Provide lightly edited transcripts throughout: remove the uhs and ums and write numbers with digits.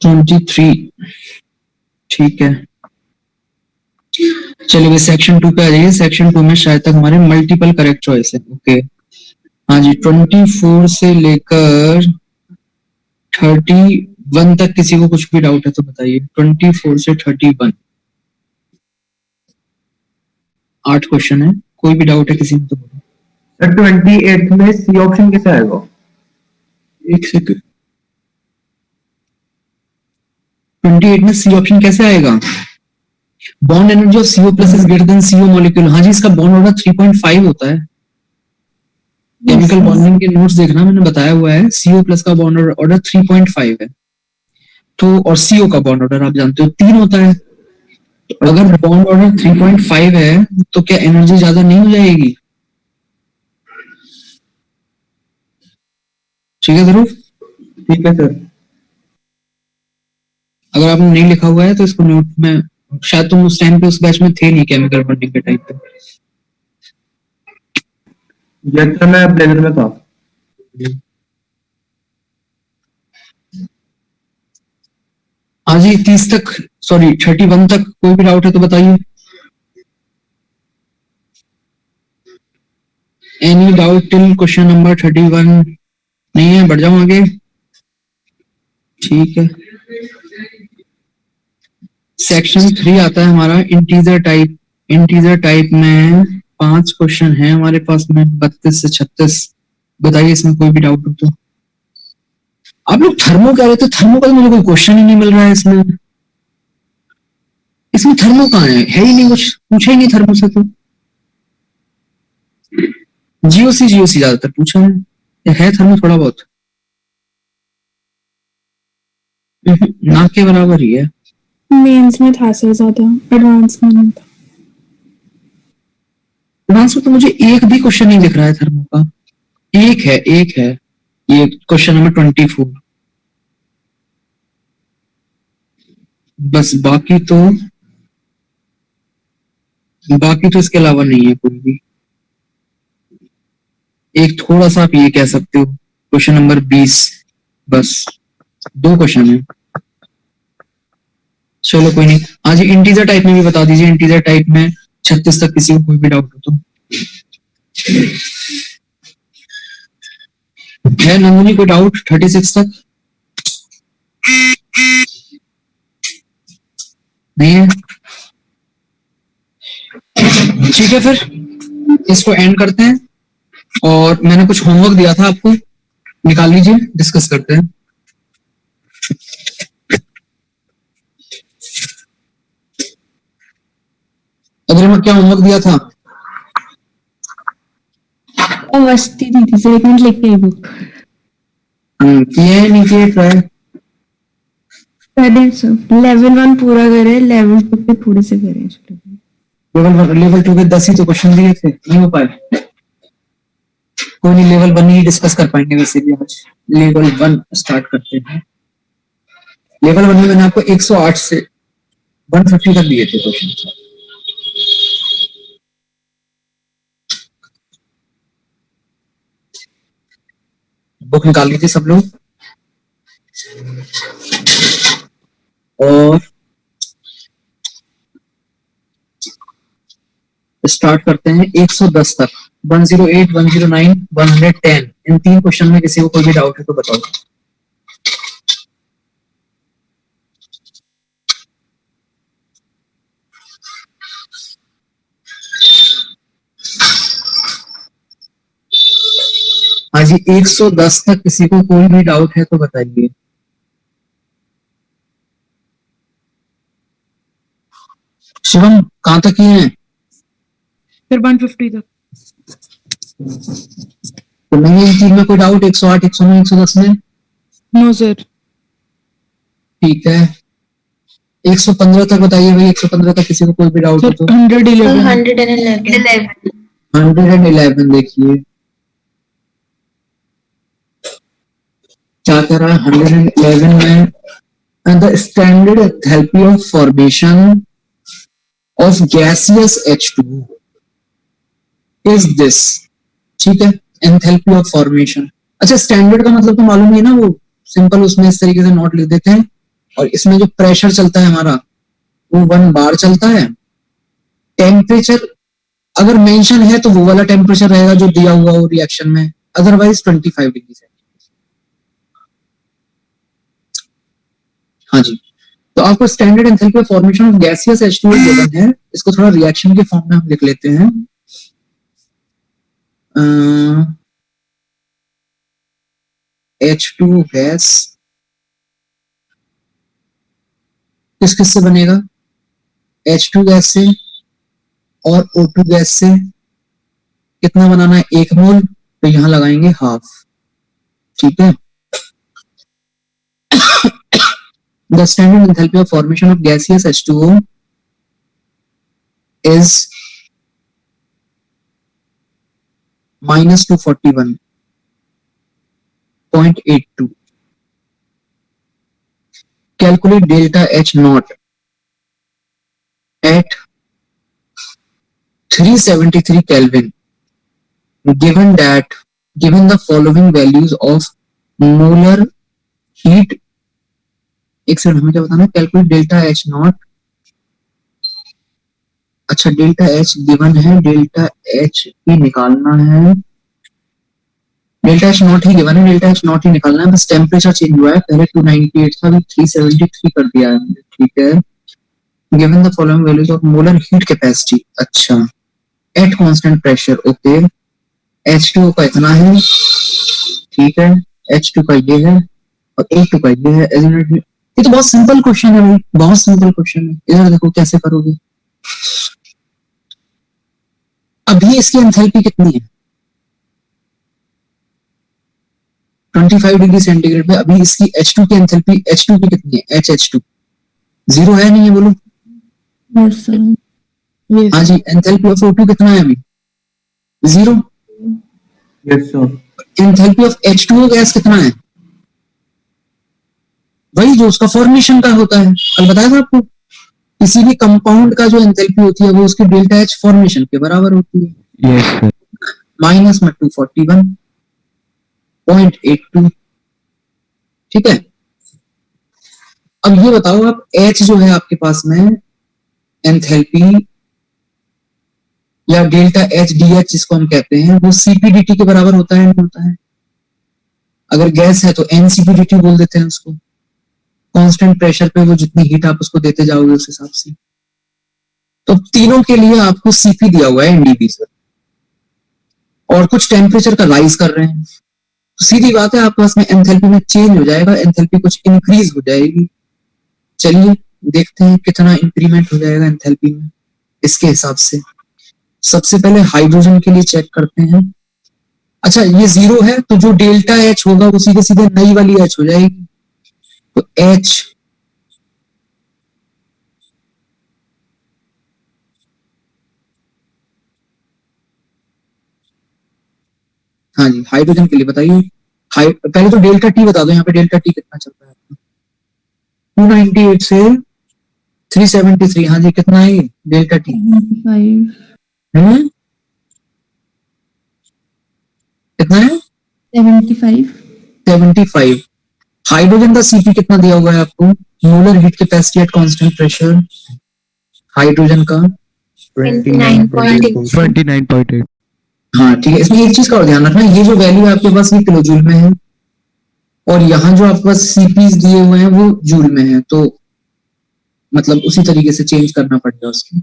23। ठीक है, चलिए सेक्शन 2 पे आ जाइए। सेक्शन 2 में शायद तक हमारे मल्टीपल करेक्ट चॉइस है। ओके, हाँ जी, 24 से लेकर 31 तक किसी को कुछ भी डाउट है तो बताइए। 24 से 31 8 क्वेश्चन है, कोई भी डाउट है किसी में तो बोलो। सर 28 में सी ऑप्शन कैसे आएगा? एक सेकंड, 28 में सी ऑप्शन कैसे आएगा? Bond energy of CO plus is greater than CO molecule. हाँ जी, इसका बॉन्ड ऑर्डर 3.5 होता है। केमिकल बॉन्डिंग के नोट्स देखना, मैंने बताया हुआ है CO प्लस का बॉन्ड ऑर्डर 3.5 है। तो और CO का बॉन्ड ऑर्डर आप जानते हो 3 होता है। तो अगर बॉन्ड ऑर्डर 3.5 है तो क्या एनर्जी ज्यादा नहीं हो जाएगी? ठीक है ध्रुव? ठीक है सर। अगर आपने नहीं लिखा हुआ है तो इसको नोट में, शायद तुम उस टाइम पे उस बैच में थे नहीं केमिकल बॉन्डिंग के टाइम पे। यस सर, मैं ब्लेजर में था। हाँ जी, 30 तक, सॉरी 31 तक कोई भी डाउट है तो बताइए। Any doubt till question number 31? नहीं है, बढ़ जाओ आगे। ठीक है, सेक्शन 3 आता है हमारा इंटीजर टाइप। इंटीजर टाइप में 5 क्वेश्चन है हमारे पास में, 32 से 36। बताइए इसमें कोई भी डाउट हो तो। आप लोग थर्मो कह रहे थे, थर्मो का तो मुझे कोई क्वेश्चन ही नहीं मिल रहा है इसमें। इसमें थर्मो कहाँ है ही नहीं, कुछ पूछा ही नहीं थर्मो से तो। जीओसी ज्यादातर पूछा है थर्मो थोड़ा बहुत ना के बराबर ही है। मेंस में था सर, ज्यादा एडवांस में नहीं था। एडवांस में तो मुझे एक भी क्वेश्चन नहीं दिख रहा है थर्मो का। एक है ये क्वेश्चन नंबर 24, बस। बाकी तो इसके अलावा नहीं है कोई भी। एक थोड़ा सा आप ये कह सकते हो, क्वेश्चन नंबर 20, बस 2 क्वेश्चन है। चलो कोई नहीं। हाँ जी, इंटीजर टाइप में भी बता दीजिए। इंटीजर टाइप में 36 तक किसी को कोई भी डाउट हो तो। है नंदनी कोई डाउट 36 तक? नहीं है? ठीक है, फिर इसको एंड करते हैं। और मैंने कुछ होमवर्क दिया था आपको, निकाल लीजिए, डिस्कस करते हैं। अगर क्या होमवर्क दिया था? अवस्थी दी थी सर, एक मिनट लिख के बुक। किए नहीं किए ट्राई? लेवल 1 पूरा करे, लेवल 2 पे थोड़े से करे। लेवल 2 के 10 ही तो क्वेश्चन दिए थे, नहीं हो पाए। कोई नहीं, लेवल 1 ही डिस्कस कर पाएंगे वैसे भी आज। लेवल 1 स्टार्ट करते हैं। लेवल 1 में मैंने आपको 108 से 150 तक दिए थे क्वेश्चन। बुक निकाल लीजिए सब लोग और स्टार्ट करते हैं 110 तक। 108, 109, 110, इन 3 क्वेश्चन में किसी को कोई भी डाउट है तो बताओ। हाँ जी, 110 तक किसी को कोई भी डाउट है तो बताइए। शिवम कहां तक किए हैं? फिर 150 तक। तो नहीं है इन तीन में कोई डाउट? 108, 109, 110 में? No sir. ठीक है, 115 तक बताइए भाई। 115 तक किसी को कोई भी डाउट हो तो। 111 देखिए क्या कर रहा है। 111 में the standard enthalpy of formation of gaseous H2 is this. ठीक है, एंथैल्पी ऑफ फॉर्मेशन। अच्छा, स्टैंडर्ड का मतलब तो मालूम है ना, वो सिंपल उसमें इस तरीके से नोट लिख देते हैं और इसमें जो प्रेशर चलता है हमारा वो 1 बार चलता है। टेम्परेचर अगर मेंशन है तो वो वाला टेम्परेचर रहेगा जो दिया हुआ हो रिएक्शन में, अदरवाइज 25 डिग्री सेंटीग्रेड। हाँ जी, तो आपको standard enthalpy of formation of gaseous H2O given है, इसको थोड़ा रिएक्शन के फॉर्म में हम लिख लेते हैं। H2 गैस किस किस से बनेगा? H2 गैस से और O2 गैस से। कितना बनाना है? 1 मोल, तो यहां लगाएंगे हाफ। ठीक है। The standard enthalpy of formation of gaseous H2O is -241.82. Calculate delta H naught at 373 Kelvin. Given the following values of molar heat. एक सेकंड, हमें क्या बताना? Calculate delta H not. अच्छा, डेल्टा एच गिवन है, delta H ही निकालना है। Delta H not he given है, delta H not ही निकालना है। बस टेम्परेचर चेंज हुआ है, पहले 298 था, अभी 373 कर दिया है। ठीक है। Given the following values of molar heat capacity. अच्छा, at constant pressure. Okay, H2O का इतना है, ठीक है, H2 का ये है और A2 का ये है। ये तो बहुत सिंपल क्वेश्चन है भाई, बहुत सिंपल क्वेश्चन है। इधर देखो कैसे करोगे। अभी इसकी एंथैल्पी कितनी है? 25 डिग्री सेंटीग्रेड पे अभी इसकी H2 की एंथैल्पी, H2 की कितनी है? HH2 जीरो है, नहीं है? बोलो। Yes, sir. Yes. हाँ जी, एंथैल्पी ऑफ O2 कितना है अभी? 0। Yes sir. Enthalpy of H2O gas कितना है? वही जो उसका फॉर्मेशन का होता है, कल बताया था आपको। किसी भी कंपाउंड का जो एंथैल्पी होती है वो उसकी डेल्टा एच फॉर्मेशन के बराबर होती है। Yes sir. माइनस में 241.82। ठीक है। अब ये बताओ आप, H जो है आपके पास में एंथैल्पी या डेल्टा एच डी एच जिसको हम कहते हैं, वो CpdT के बराबर होता है, नहीं होता है? अगर गैस है तो NCpdT बोल देते हैं उसको। कांस्टेंट प्रेशर पे वो जितनी हीट आप उसको देते जाओगे उस हिसाब से। तो तीनों के लिए आपको Cp दिया हुआ है NDB से, और कुछ टेम्परेचर का राइज कर रहे हैं, तो सीधी बात है आपके पास में एंथैल्पी में चेंज हो जाएगा, एंथैल्पी कुछ इंक्रीज हो जाएगी। चलिए देखते हैं कितना इंक्रीमेंट हो जाएगा एंथैल्पी में इसके हिसाब से। सबसे पहले हाइड्रोजन के लिए चेक करते हैं। अच्छा, ये 0 है तो जो डेल्टा एच होगा वो सीधे सीधे नई वाली एच हो जाएगी, तो एच हाँ जी, हाइड्रोजन के लिए बताइए। पहले तो डेल्टा टी बता दो, यहाँ पे डेल्टा टी कितना चल रहा है? 298 से 373। हाँ जी, कितना है ये डेल्टा टी? 75. कितना है? 75. 75। हाइड्रोजन का Cp कितना दिया हुआ है आपको? Molar heat capacity eight constant pressure hydrogen का 29.8. हाँ ठीक है। इसमें एक चीज का और ध्यान रखना, ये जो वैल्यू है आपके पास ये किलो जूल में है, और यहाँ जो आपके पास Cp's दिए हुए हैं वो जूल में है, तो मतलब उसी तरीके से चेंज करना पड़ेगा उसकी।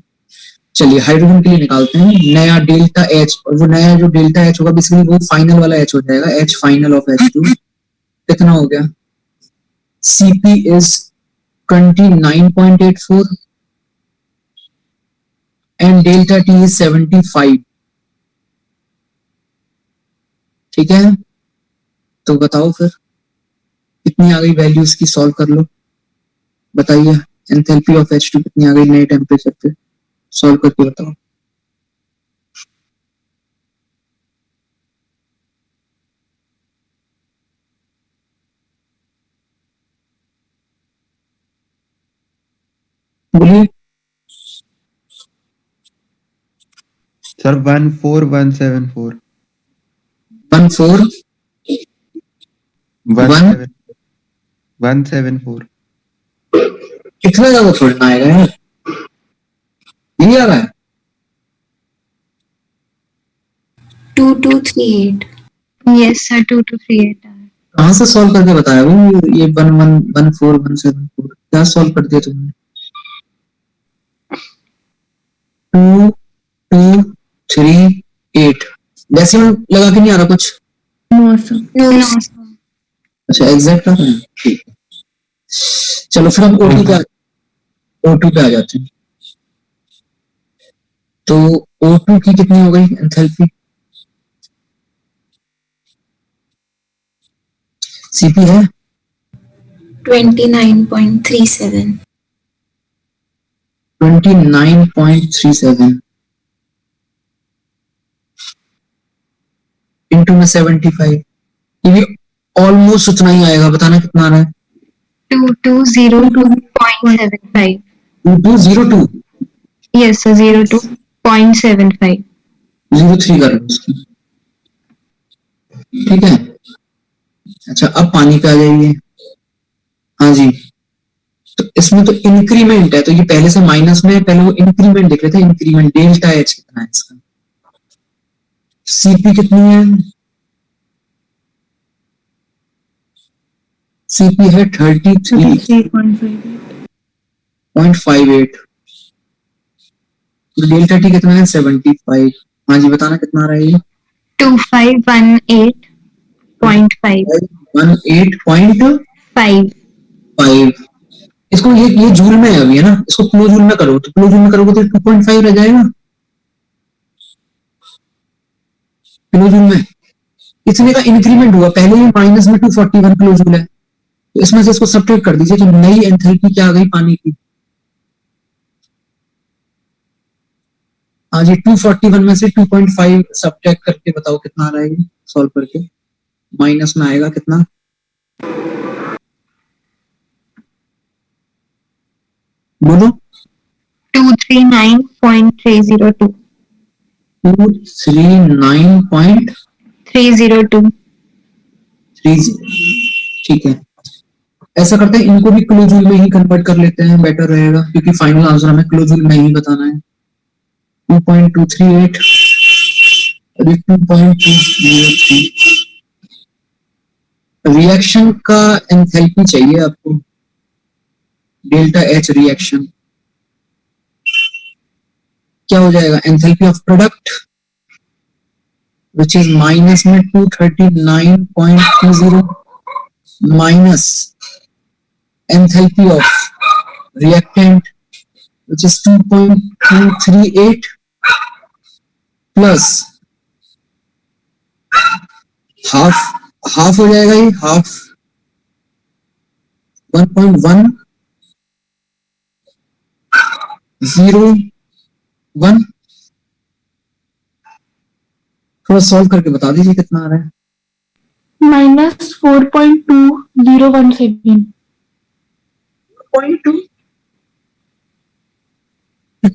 चलिए हाइड्रोजन के लिए निकालते हैं नया डेल्टा एच, और वो नया जो डेल्टा एच होगा बेसिकली वो फाइनल वाला एच हो जाएगा, एच फाइनल ऑफ H2। कितना हो गया? Cp is 29.84 and delta T is 75। ठीक है, तो बताओ फिर कितनी आ गई वैल्यूज की, सॉल्व कर लो। बताइए एंथैल्पी ऑफ H2 कितनी आ गई नए टेम्परेचर पे, सॉल्व करके बताओ। बोलिए। सर 14174. 14174। 174. इतना ज्यादा थोड़ी ना आएगा यार, यही आ रहा है। 2238. Yes, sir. 2238. कहाँ से सॉल्व करके बताया वो, ये 1114 174 क्या सॉल्व कर दिया तुमने? 2238 डेसिमल लगा के नहीं आ रहा कुछ? No, sir. No, No, sir. sir. अच्छा एग्जैक्ट आ रहा है, ठीक है। चलो फिर हम O2 पे आ जाते हैं। तो O2 की कितनी हो गई एंथैल्पी? सीपी है 29.37. 29.37 इंटू में 75, ये भी ऑलमोस्ट उतना ही आएगा, बताना कितना आ रहा है? 2202.75. 2202 Yes, sir. 02.75. 03 कर लो उसकी, ठीक है। अच्छा अब पानी पे आ जाइए। हाँ जी, तो इसमें तो इंक्रीमेंट है, तो ये पहले से माइनस में है, पहले वो इंक्रीमेंट देख रहे थे, इंक्रीमेंट डेल्टा एच कितना है इसका? सीपी कितनी है? सीपी है 33.58, 33.58. तो डेल्टा टी कितना है? 75। हाँ जी बताना कितना आ रहा है ये? 2518.5. 18.5। 5. इसको ये जूल में है अभी, है ना, इसको किलो जूल में करो, तो किलो जूल में करोगे तो 2.5 रह जाएगा किलो जूल में। इतने का इंक्रीमेंट हुआ, पहले ही माइनस में 241 किलो जूल है, तो इसमें से इसको सब्ट्रैक्ट कर दीजिए, तो नई एंथैल्पी क्या आ गई पानी की? हाँ जी 241 में से 2.5 सब्ट्रैक्ट करके बताओ कितना आ रहा है, सॉल्व करके माइनस में आएगा कितना? बोलो। 239.302. 239.30, 302. ठीक है। ऐसा करते हैं, इनको भी किलो जूल में ही कन्वर्ट कर लेते हैं, बेटर रहेगा, क्योंकि फाइनल आंसर हमें किलो जूल में ही बताना है। 2.238 और 2.203 रिएक्शन का एंथैल्पी चाहिए आपको, डेल्टा एच रिएक्शन क्या हो जाएगा? Enthalpy of product which is minus में 239.30 minus enthalpy of reactant which is 2.238 plus half half हो जाएगा, ये हाफ 1.101। थोड़ा सॉल्व करके बता दीजिए कितना आ रहा है? Minus 4.2017. 0.2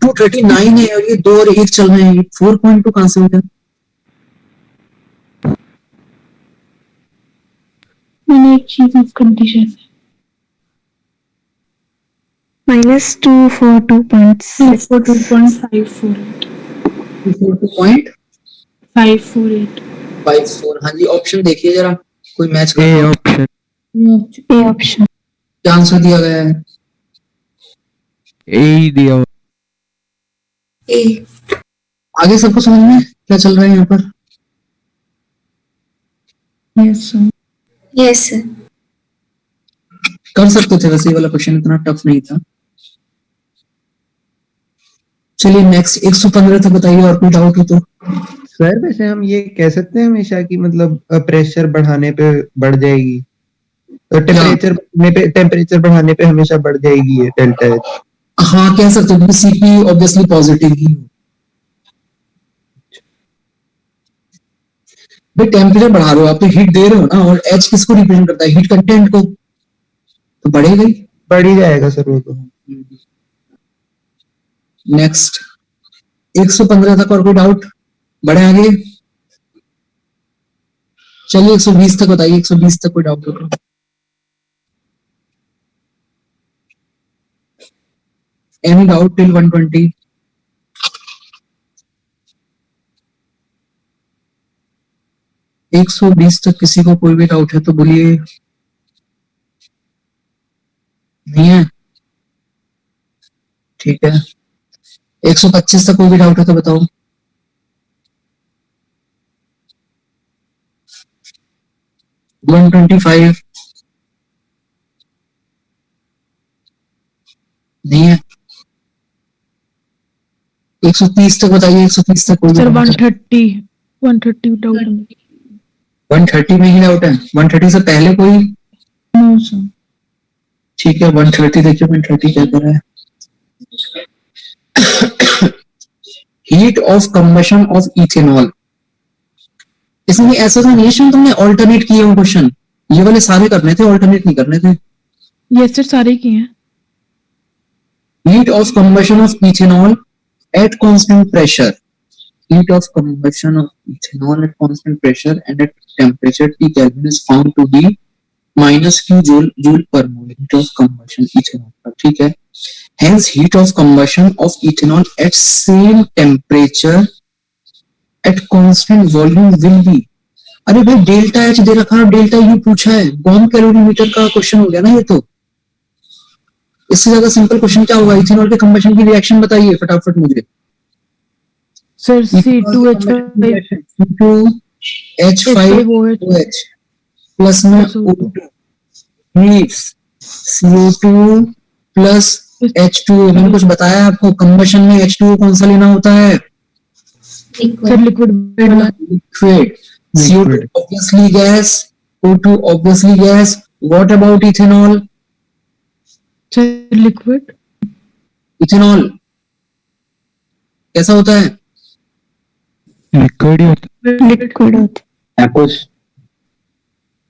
239 है और ये 2 और 1 चल रहे हैं, 4.2 कहां से हो गया? मैंने एक चीज मिस कर दी शायद. Minus 242.6. 42.548. 242.54। 548. हाँ जी ऑप्शन देखिए जरा, कोई मैच ए कर, ऑप्शन, A option. क्या आंसर दिया गया है? ए ही दिया हुआ। A. आगे सबको समझ में क्या चल रहा है यहाँ पर? Yes, sir. Yes, sir. कर सकते थे वैसे, ये वाला क्वेश्चन इतना टफ नहीं था। चलिए नेक्स्ट 115 तक बताइए, और कोई डाउट हो तो। सर वैसे हम ये कह सकते हैं हमेशा कि मतलब प्रेशर बढ़ाने पे बढ़ जाएगी, तो टेम्परेचर बढ़ाने पे हमेशा बढ़ जाएगी ये डेल्टा एच। हाँ कह सकते हो, क्योंकि सीपी ऑब्वियसली पॉजिटिव ही है। भाई टेम्परेचर बढ़ा रहे हो आप तो हीट दे रहे हो ना, और एच किसको रिप्रेजेंट करता है? हीट कंटेंट को, तो बढ़ेगा ही। बढ़ ही जाएगा सर वो तो। नेक्स्ट 115 तक और कोई डाउट? बढ़े आगे, चलिए 120 तक बताइए, 120 तक कोई डाउट हो तो। Any doubt till 120? एक 120 तक किसी को कोई भी डाउट है तो बोलिए। नहीं है? ठीक है। 125 तक कोई भी डाउट है तो बताओ। वन 125 नहीं है। 130 तक बताइए। 130 तक कोई भी सर doubt है? 130 डाउट है। 130 में ही डाउट है। 130 से पहले कोई? No sir. ठीक है। 130 देखिए 130 क्या कर रहा है। Heat of combustion of ethanol. इसमें ऐसा तो नहीं है तुमने ऑल्टरनेट किए हो क्वेश्चन? ये वाले सारे करने थे, ऑल्टरनेट नहीं करने थे। यस सर, सारे किए हैं। Heat of combustion of ethanol at constant pressure. Heat of combustion of ethanol at constant pressure and at temperature T Kelvin is found to be minus Q joule per mole. Heat of combustion ethanol. ठीक है। Hence heat of combustion of ethanol at same temperature at constant volume will be. अरे भाई delta H दे रखा है, delta U पूछा है। Bomb calorimeter का question हो गया ना ये तो। इससे ज्यादा सिंपल क्वेश्चन क्या होगा? इथेनॉल के कंबशन की रिएक्शन बताइए फटाफट मुझे। सर C2H5 H5OH प्लस में O2 meets CO2 plus H2O। मैंने कुछ बताया आपको, कंबशन में H2O कौन सा लेना होता है? Sir liquid. Liquid. CO2 obviously gas, O2 obviously gas. What about ethanol? Sir liquid. Ethanol कैसा होता है? लिक्विड ही होता लिक्विड होता है कुछ।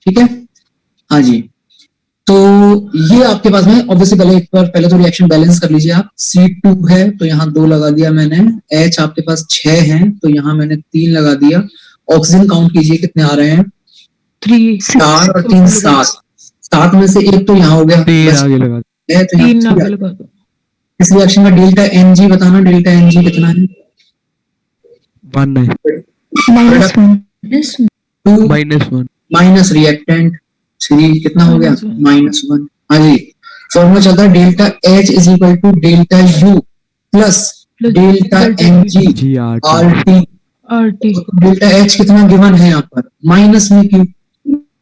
ठीक है। हाँ जी। तो ये आपके पास में ऑब्वियसली पहले तो रिएक्शन बैलेंस कर लीजिए आप। C2 है तो यहाँ 2 लगा दिया मैंने। H आपके पास 6 है तो यहाँ मैंने 3 लगा दिया। ऑक्सीजन काउंट कीजिए कितने आ रहे हैं? 3 4 और 3 7। 7 में से एक तो यहाँ हो गया, तीन आगे लगा है तो यहाँ 3 3 आगे लगा दो। इस रिएक्शन का डेल्टा NG बताना। डेल्टा NG कितना है? 1 है -1 2 -1 माइनस रिएक्टेंट 3 कितना हो गया? -1। हाँ जी। फॉर्मूला चलता है delta H is equal to delta U plus delta NG RT। RT delta H कितना गिवन है यहाँ पर? माइनस में Q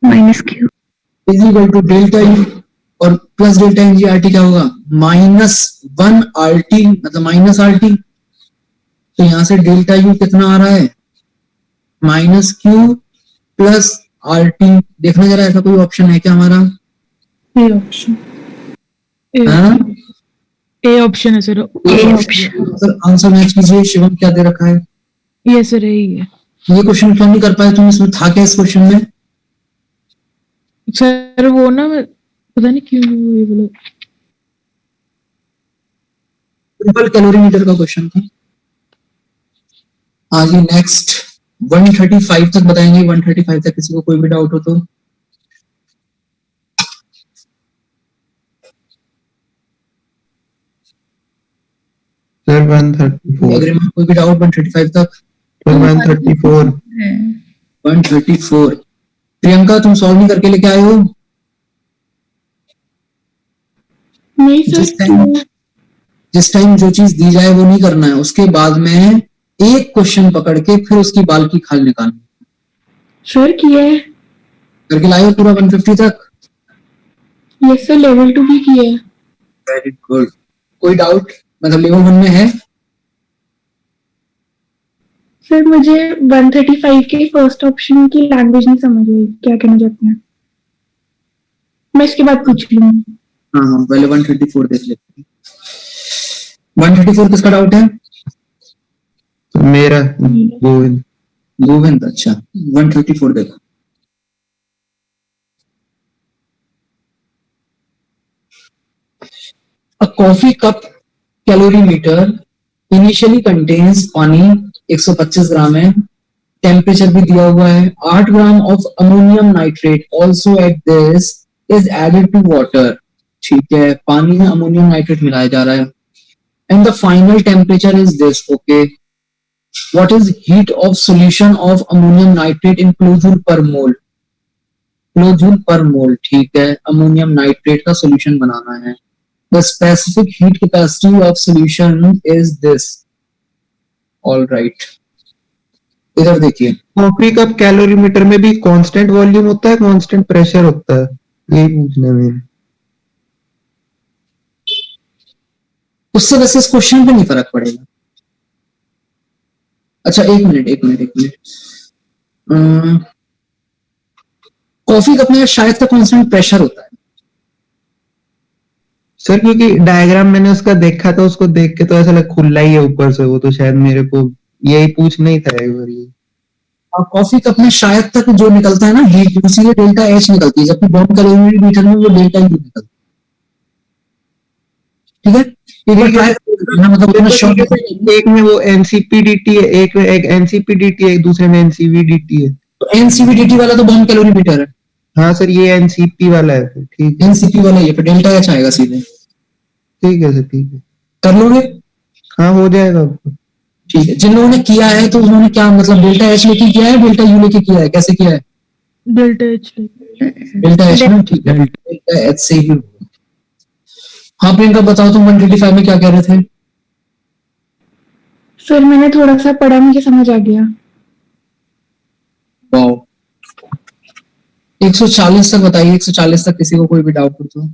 -Q is equal to delta U और प्लस डेल्टा NG RT क्या होगा? -1 RT मतलब माइनस RT। तो यहाँ से डेल्टा U कितना आ रहा है? -Q plus RT। देखना जरा ऐसा कोई ऑप्शन है क्या हमारा? ये ऑप्शन हाँ? ए ऑप्शन है सर। सर आंसर मैच कीजिए। शिवम क्या दे रखा है? ये सर यही है। ये क्वेश्चन क्यों नहीं कर पाए तुम? इसमें था क्या इस क्वेश्चन में? सर वो ना पता नहीं क्यों नहीं ये बोला। सिंपल कैलोरीमीटर का क्वेश्चन था। आगे नेक्स्ट 135 तक बताएंगे। 135 तक किसी को कोई भी डाउट हो तो। सर 134 अगर कोई भी डाउट 135 तक? सर 134 134 प्रियंका तुम सॉल्व नहीं करके लेके आए हो? नहीं जिस टाइम जो चीज दी जाए वो नहीं करना है, उसके बाद में एक क्वेश्चन पकड़ के फिर उसकी बाल की खाल निकालनी। सर किया है। करके लाए हो पूरा 150 तक? यस सर, लेवल 2 भी किया है। Very good. कोई डाउट? मतलब लेवल 1 में है? सर मुझे 135 के फर्स्ट ऑप्शन की लैंग्वेज नहीं समझ आई, क्या कहना चाहते हैं? मैं इसके बाद पूछ लूंगी। हाँ पहले 134 देख लेते हैं। 134 किसका डाउट है? तो मेरा गोविंद। गोविंद। अच्छा 134 देखो। A coffee cup calorimeter initially contains पानी 125 ग्राम है। टेम्परेचर भी दिया हुआ है। 8 gram of ammonium nitrate also at this is added to water. ठीक है, पानी में अमोनियम नाइट्रेट मिलाया जा रहा है। and the final temperature is this. Okay, what is heat of solution of ammonium nitrate in kilojoule per mole? Kilojoule पर मोल, ठीक है, अमोनियम नाइट्रेट का सॉल्यूशन बनाना है. The specific heat capacity of solution is this. All right, इधर देखिए. Coffee cup calorimeter में भी constant volume होता है, कांस्टेंट प्रेशर होता है, यही पूछना है मैंने. उससे वैसे इस क्वेश्चन पे नहीं फर्क पड़ेगा. अच्छा एक मिनट. कॉफी कप में शायद का कांस्टेंट प्रेशर होता है. सर क्योंकि डायग्राम मैंने उसका देखा था, उसको देख के तो ऐसा लगा खुला ही है ऊपर से, वो तो शायद मेरे को यही पूछना ही था एक बार ये. और कॉफी कप में शायद तक जो निकलता है ना हीट, उसी में डेल्टा एच निकलती है, जबकि बॉन्ड कैलोरीमीटर में वो डेल्टा यू निकलता है. ठीक है, एक बार ट्राई करना, मतलब अपना शॉर्ट. एक में वो एनसीपीडीटी है, एक में एक एनसीपीडीटी है, एक दूसरे में एनसीवीडीटी है. तो एनसीवीडीटी वाला तो बॉन्ड कैलोरीमीटर है. हाँ सर, ये एनसीपी वाला है. ठीक है, एनसीपी वाला ये, फिर डेल्टा एच आएगा सीधे. ठीक है सर, ठीक है. कर लोगे? हाँ हो जाएगा. ठीक है, जिन लोगों ने किया है तो उन्होंने क्या मतलब डेल्टा एच लेके किया है, डेल्टा यू लेके किया है, कैसे किया है? डेल्टा एच डेल्टा एच ना, ठीक है, डेल्टा एच से ही. हाँ प्रियंका बताओ, तुम 135 में क्या कह रहे थे? सर मैंने थोड़ा सा पढ़ा, मुझे समझ आ गया. वाओ. 140 तक बताइए, 140 तक किसी को कोई भी डाउट हो तो.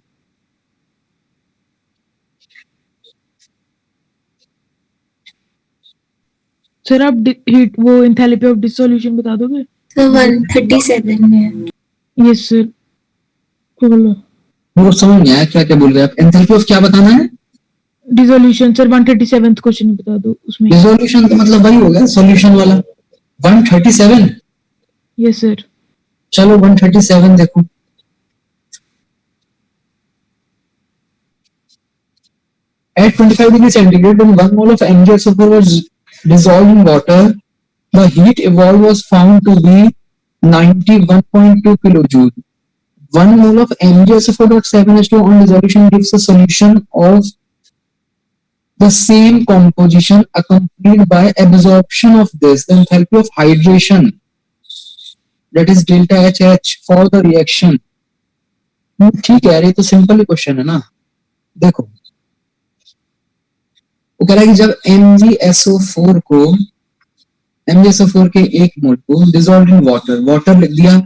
सर आप हीट वो एंथैल्पी ऑफ डिसोल्यूशन बता दोगे? तो 137 में. Yes sir. बोलो. वो समझ नहीं आया क्या क्या बोल रहे हैं आप. एंथैल्पी ऑफ क्या बताना है? डिसोल्यूशन सर 137th क्वेश्चन बता दो उसमें. रिजोल्यूशन तो मतलब वही हो गया सॉल्यूशन वाला. 137. Yes sir. चलो 137 देखो. At 25 degrees centigrade, when 1 mole of MgSO4 was dissolved in water, the heat evolved was found to be 91.2 kilojoule. 1 mole of MgSO4.7H2 on dissolution gives a solution of the same composition accompanied by absorption of this. The enthalpy of hydration, that is delta HH for the reaction. ठीक है, ये तो simple question है ना. देखो वो कह रहा है कि जब MgSO4 के एक मोल को डिसॉल्व इन वाटर लिख दिया,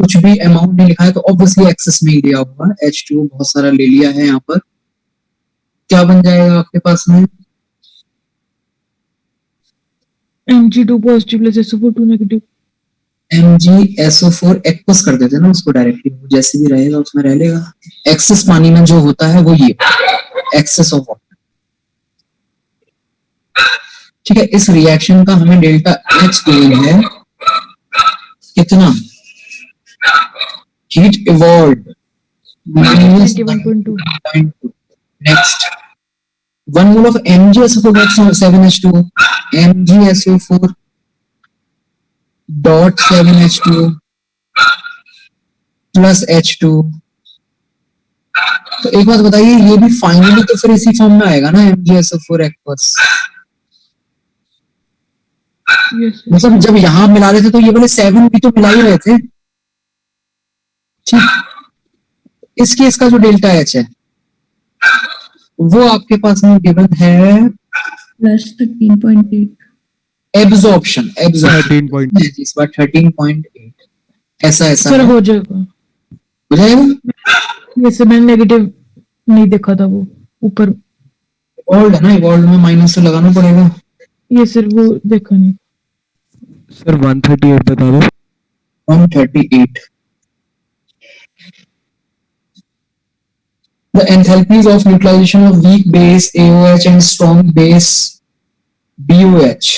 कुछ भी अमाउंट नहीं लिखा है तो ऑब्वियसली एक्सेस में ही दिया होगा. H2 बहुत सारा ले लिया है यहाँ पर. क्या बन जाएगा आपके पास में? Mg2 positive plus SO4 2 negative. MgSO4 aqueous कर देते हैं ना उसको डायरेक्टली, जैसे भी रहेगा उसमें रह लेगा. एक्सेस पानी में जो होता है वो ये एक्सेस ऑफ वाटर. ठीक है, इस रिएक्शन का हमें डेल्टा एच गिवन है कितना? Heat evolved -91.2. Next 1 mole of MgSO4.7H2, MgSO4.7H2 plus H2. तो एक बात बताइए, ये भी फाइनली तो फिर इसी फॉर्म में आएगा ना MgSO4 एक्वस. यस मतलब जब यहां मिला रहे थे तो ये वाले 7 भी तो मिला ही रहे थे. ठीक, इस केस का जो डेल्टा एच है वो आपके पास में गिवन है +13.8. एब्जॉर्प्शन 13.8. इस बार 13.8. ऐसा सर हो जाएगा. हो जाएगा. यस सर, मैंने नेगेटिव नहीं देखा था वो ऊपर. इवॉल्व्ड है ना, इवॉल्व्ड में माइनस तो लगाना पड़ेगा. यस सर, वो देखा नहीं. सर 138 बता दो. 138. The enthalpies of neutralization of weak base AOH and strong base BOH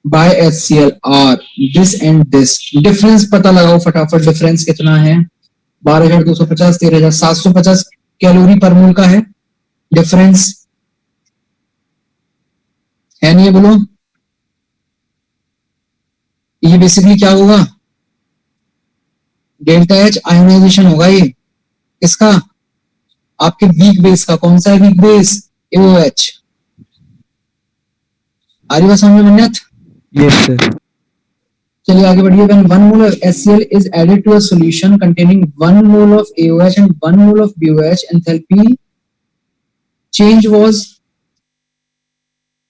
by HCl are this and this. Difference पता लगाओ फटाफट. डिफरेंस कितना है? 12,250 13,750 कैलोरी पर मोल का है डिफरेंस. है नहीं? बोलो. ये बेसिकली क्या होगा? डेल्टा एच आयोनाइजेशन होगा ये. इसका आपके वीक बेस का. कौन सा है वीक बेस? OH. आ रही बात समझ में मन्नत? Yes sir. चलिए आगे बढ़िए। When 1 mole of HCl is added to a solution containing 1 mole of AOH and 1 mole of BOH, enthalpy change was,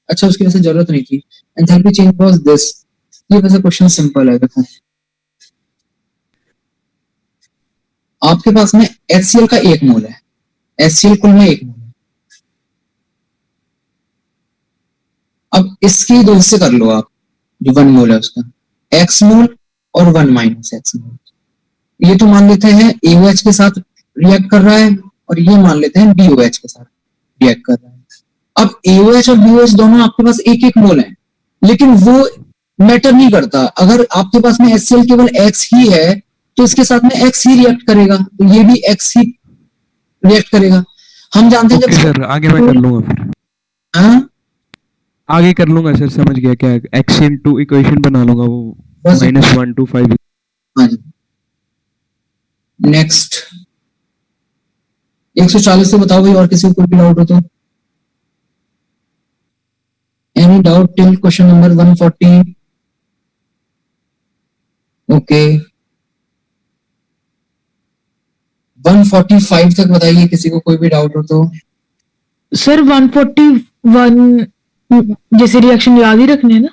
अच्छा उसकी वैसे जरूरत नहीं थी, enthalpy change was this। ये वैसे क्वेश्चन सिंपल है, देखो आपके पास में HCl का 1 मोल है, HCl कुल में 1 मोल है। अब इसके दो हिस्से कर लो आप, जो 1 मोल है उसका, x मोल और 1 माइनस x मोल। ये तो मान लेते हैं AOH के साथ रिएक्ट कर रहा है और ये मान लेते हैं BOH के साथ रिएक्ट कर रहा है। अब AOH और BOH दोनों आपके पास एक एक मोल है, लेकिन वो मैटर नहीं करता। अगर आपके पास में HCl केवल X ही है तो इसके साथ में X ही रिएक्ट करेगा, तो ये भी X ही रिएक्ट करेगा। हम जानते हैं ओके जब सर, आगे मैं कर लूंगा फिर। हाँ आगे कर लूंगा सर, समझ गया। क्या x इंटू इक्वेशन बना लूंगा वो बस। -1 to 5। हाँ जी। नेक्स्ट 140 से बताओ भाई, और किसी को कोई भी डाउट हो तो। Any doubt till question number 140? Okay 145 तक बताइए किसी को कोई भी डाउट हो तो। सर 141 जैसे रिएक्शन याद ही रखने हैं ना?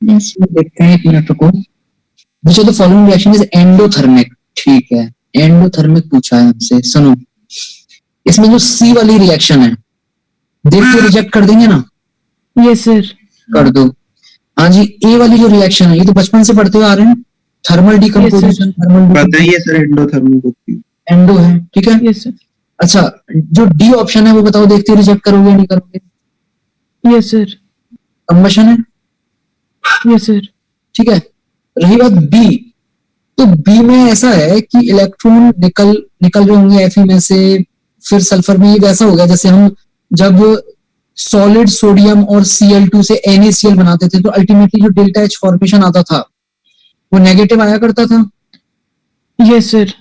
Yes. देखते हैं, एक मिनट रुको। Which of the following reaction is endothermic? ठीक है, एंडोथर्मिक पूछा है हमसे। सुनो, इसमें जो सी वाली रिएक्शन है देख के रिजेक्ट कर देंगे ना? Yes sir. कर दो। हाँ जी, ए वाली जो रिएक्शन है ये तो बचपन से पढ़ते हुए आ रहे हैं, थर्मल डिकम्पोजिशन। पता ही है सर एंडोथर्मिक होती है। एंडो है, ठीक है। Yes sir. अच्छा, जो डी ऑप्शन है वो बताओ, देखते रिजेक्ट करोगे या नहीं करोगे? Yes sir. कंबशन है, यस सर। ठीक है। रही बात बी, तो बी में ऐसा है कि इलेक्ट्रॉन निकल रहे होंगे Fe में से, फिर सल्फर में। ये वैसा हो गया जैसे हम जब सॉलिड सोडियम और Cl2 से NaCl बनाते थे तो अल्टीमेटली जो डेल्टा H फॉर्मेशन आता था वो नेगेटिव आया करता था। Yes sir.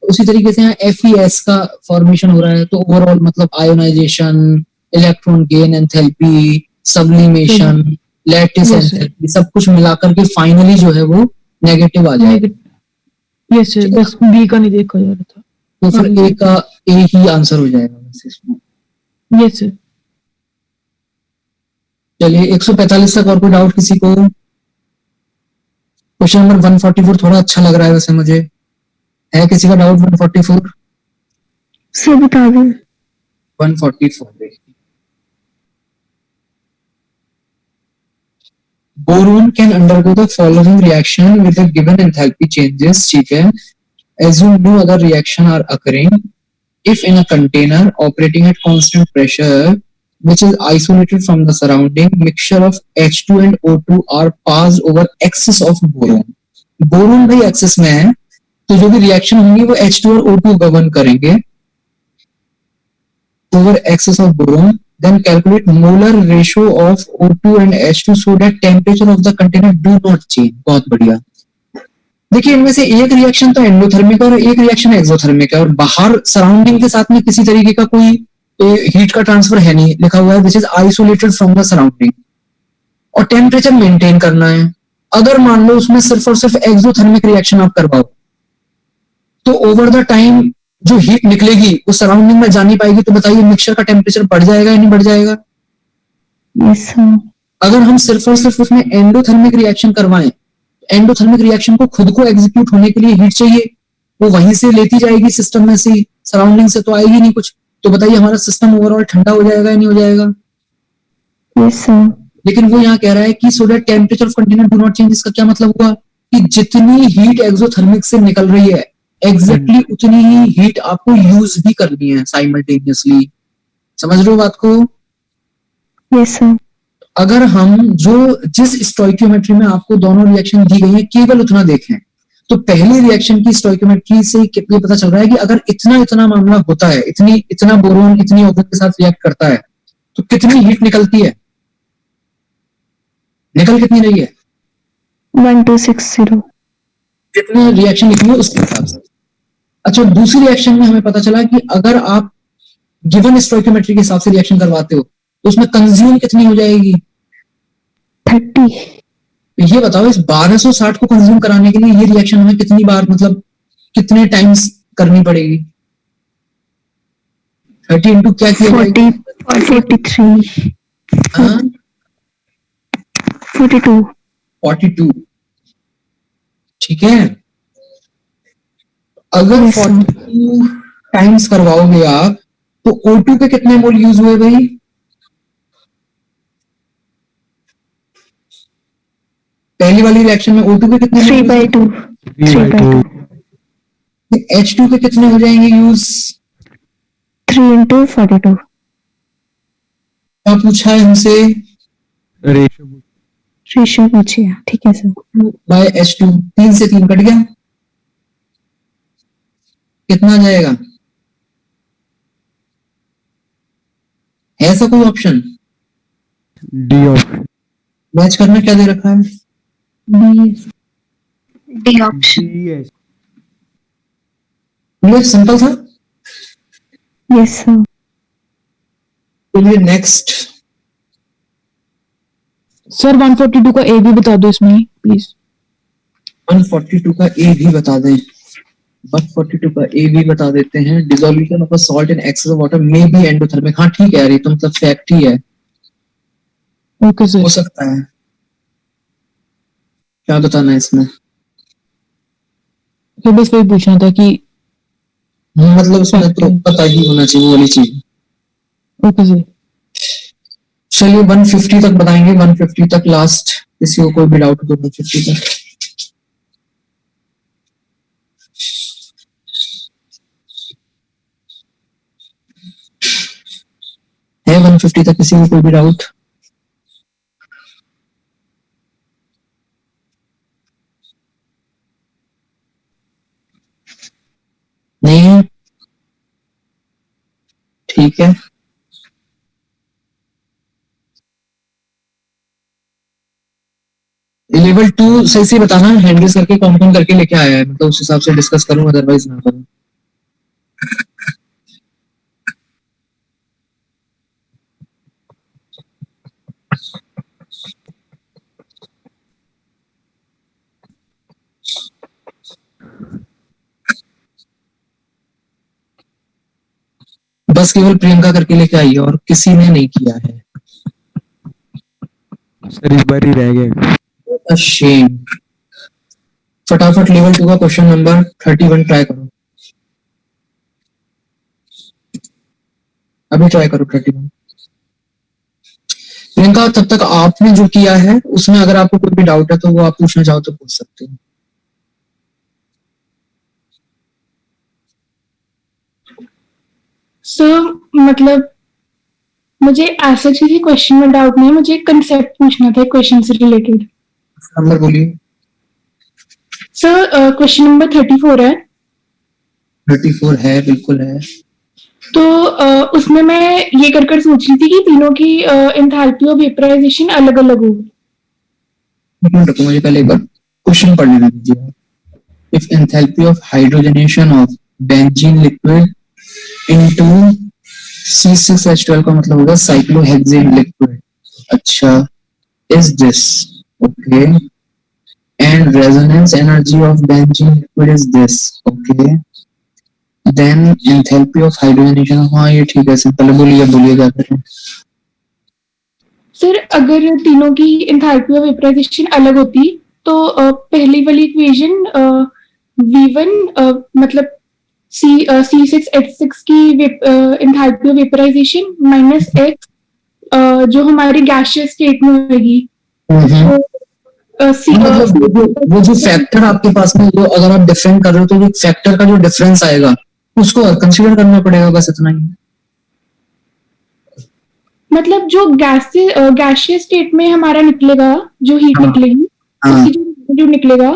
उसी तरीके से यहाँ FeS का फॉर्मेशन हो रहा है, तो ओवरऑल मतलब ionisation, electron gain, enthalpy, sublimation, lattice Yes, sir. Enthalpy, सब कुछ मिलाकर के फाइनली जो है वो नेगेटिव आ जाएगा। यस सर, बस बी का नहीं देखा जा रहा था। तो फिर ए का ए ही आंसर हो जाएगा वैसे इसमें। Yes sir. चलिए 145 तक और कोई डाउट किसी को? क्वेश्चन नंबर 144 थोड़ा अच्छा लग रहा है वैसे मुझे। है किसी का डाउट 144? सर बता दो। 144 boron can undergo the following reaction with the given enthalpy changes, ठीक है। Assume no other reaction are occurring if in a container operating at constant pressure which is isolated from the surrounding, mixture of H2 and O2 are passed over excess of boron। Boron भाई access में है, तो जो भी reaction होंगी वो H2 और O2 govern करेंगे over excess of boron। Then calculate molar ratio of O2 and H2 so that temperature of the container do not change। बहुत बढ़िया। देखिए इनमें से एक रिएक्शन तो एंडोथर्मिक और एक रिएक्शन एक्सोथर्मिक है, और बाहर सराउंडिंग के साथ में किसी तरीके का कोई हीट का ट्रांसफर है नहीं, लिखा हुआ है this is isolated from the surrounding, और टेम्परेचर मेंटेन करना है। अगर मान लो उसमें सिर्फ और सिर्फ एक्सोथर्मिक रिएक्शन आप करवाओ तो ओवर द टाइम जो हीट निकलेगी वो सराउंडिंग में जा नहीं पाएगी, तो बताइए मिक्सचर का टेम्परेचर बढ़ जाएगा या नहीं बढ़ जाएगा? Yes, sir. अगर हम सिर्फ और सिर्फ उसमें एंडोथर्मिक रिएक्शन करवाएं, एंडोथर्मिक रिएक्शन को खुद को एग्जीक्यूट होने के लिए हीट चाहिए, वो वहीं से लेती जाएगी सिस्टम में से, सराउंडिंग से तो आएगी नहीं कुछ। तो बताइए हमारा सिस्टम ओवरऑल ठंडा हो जाएगा या नहीं हो जाएगा? Yes, sir. लेकिन वो यहाँ कह रहा है कि so that temperature of container do not change. इसका क्या मतलब हुआ कि जितनी हीट एक्सोथर्मिक से निकल रही है एग्जैक्टली उतनी ही हीट आपको यूज भी करनी है साइमल्टेनियसली। समझ रहे हो बात को? Yes, sir. अगर हम जिस स्टोइकियोमेट्री में आपको दोनों रिएक्शन दी गई है केवल उतना देखें, तो पहली रिएक्शन की स्टोइकियोमेट्री से ये पता चल रहा है कि अगर इतना मामला होता है, इतना बोरोन इतनी ऑब्जेक्ट के साथ रिएक्ट करता है, तो कितनी हीट निकलती है? निकल कितनी रही है? 1260. कितनी रिएक्शन निकली है उसके हिसाब से। अच्छा, दूसरी रिएक्शन में हमें पता चला कि अगर आप गिवन स्टोइकियोमेट्री के हिसाब से रिएक्शन करवाते हो तो उसमें कंज्यूम कितनी हो जाएगी? 30. ये बताओ इस 1260 को कंज्यूम कराने के लिए ये रिएक्शन हमें कितनी बार मतलब कितने टाइम्स करनी पड़ेगी? 30 इंटू क्या किया 40, 43, हाँ 42. 42। ठीक है, अगर Yes, sir. 42 टाइम्स करवाओगे आप तो O2 के कितने मोल यूज हुए भाई? पहली वाली रिएक्शन में O2 के कितने 3 मोल by 2. 3 by 2. H2 के कितने हो जाएंगे यूज? 3 into 42. क्या पूछा है हमसे? रेशियो रेशियो पूछिए. ठीक है सर. बाय H2, 3 से 3 कट गया, कितना आ जाएगा? है ऐसा कोई ऑप्शन? D option. मैच करना क्या दे रखा है? D option. ये सिंपल था। Yes sir. चलिए नेक्स्ट, सर 142 का ए भी बता दो इसमें प्लीज. 142 का ए भी बता दें। 142 का ए भी बता देते हैं। Dissolution of a salt in excess of water may be endothermic. हाँ ठीक है यार, ये तो मतलब फैक्ट ही है, ओके हो सर. सकता है। क्या बताना है इसमें? तो बस वही पूछना था कि मतलब उसमें तो पता ही होना चाहिए वो वाली चीज। Okay sir. चलिए 150 तक बताएंगे, 150 तक लास्ट। किसी को कोई भी डाउट हो तो 150 तक। है 150 तक किसी को कोई भी डाउट? नहीं, ठीक है। लेवल 2 सही से बताना, हैंडल्स करके कौन कौन करके लेके आया है, मतलब उस हिसाब से डिस्कस करूं, अदरवाइज ना करूं। बस केवल प्रियंका करके लेके आई है और किसी ने नहीं किया है। सर इस बार ही रह गए। शेम। फटाफट लेवल 2 का क्वेश्चन नंबर 31 ट्राई करो। अभी ट्राई करो 31। प्रियंका तब तक आपने जो किया है उसमें अगर आपको कोई भी डाउट है तो वो आप पूछना चाहो तो पूछ सकते हो। सर मतलब मुझे ऐसा किसी क्वेश्चन में डाउट नहीं है, मुझे कंसेप्ट पूछना था क्वेश्चन से रिलेटेड। नंबर बोलिए। सर क्वेश्चन नंबर 34 है। 34 है, बिल्कुल है। तो उसमें मैं ये कर सोच रही थी कि तीनों की एंथैल्पी ऑफ वेपराइजेशन अलग अलग होगी। एक मिनट रुको, मुझे पहले एक बार क्वेश्चन पढ़ने दीजिए। If enthalpy of hydrogenation of benzene liquid into C6H12 का मतलब होगा साइक्लोहेक्सेन लिक्विड। अच्छा, is this okay, and resonance energy of benzene liquid is this okay, then enthalpy of hydrogenation. हाँ ये ठीक है, सिंपल है। बोलिए क्या कर रहे हैं? सर अगर तीनों की एंथैल्पी ऑफ वेपराइजेशन अलग होती तो पहली वाली इक्वेशन V1 मतलब C6H6 की enthalpy of vaporisation minus X जो हमारी गैसियस स्टेट में होगी। मतलब वो जो फैक्टर आपके पास में, जो अगर आप डिफरेंट कर रहे हो तो जो फैक्टर का जो डिफरेंस आएगा उसको कंसीडर करना पड़ेगा, बस इतना ही। मतलब जो गैसियस स्टेट में हमारा निकलेगा, जो हीट हाँ, निकलेगी हाँ, उसकी जो निकलेगा,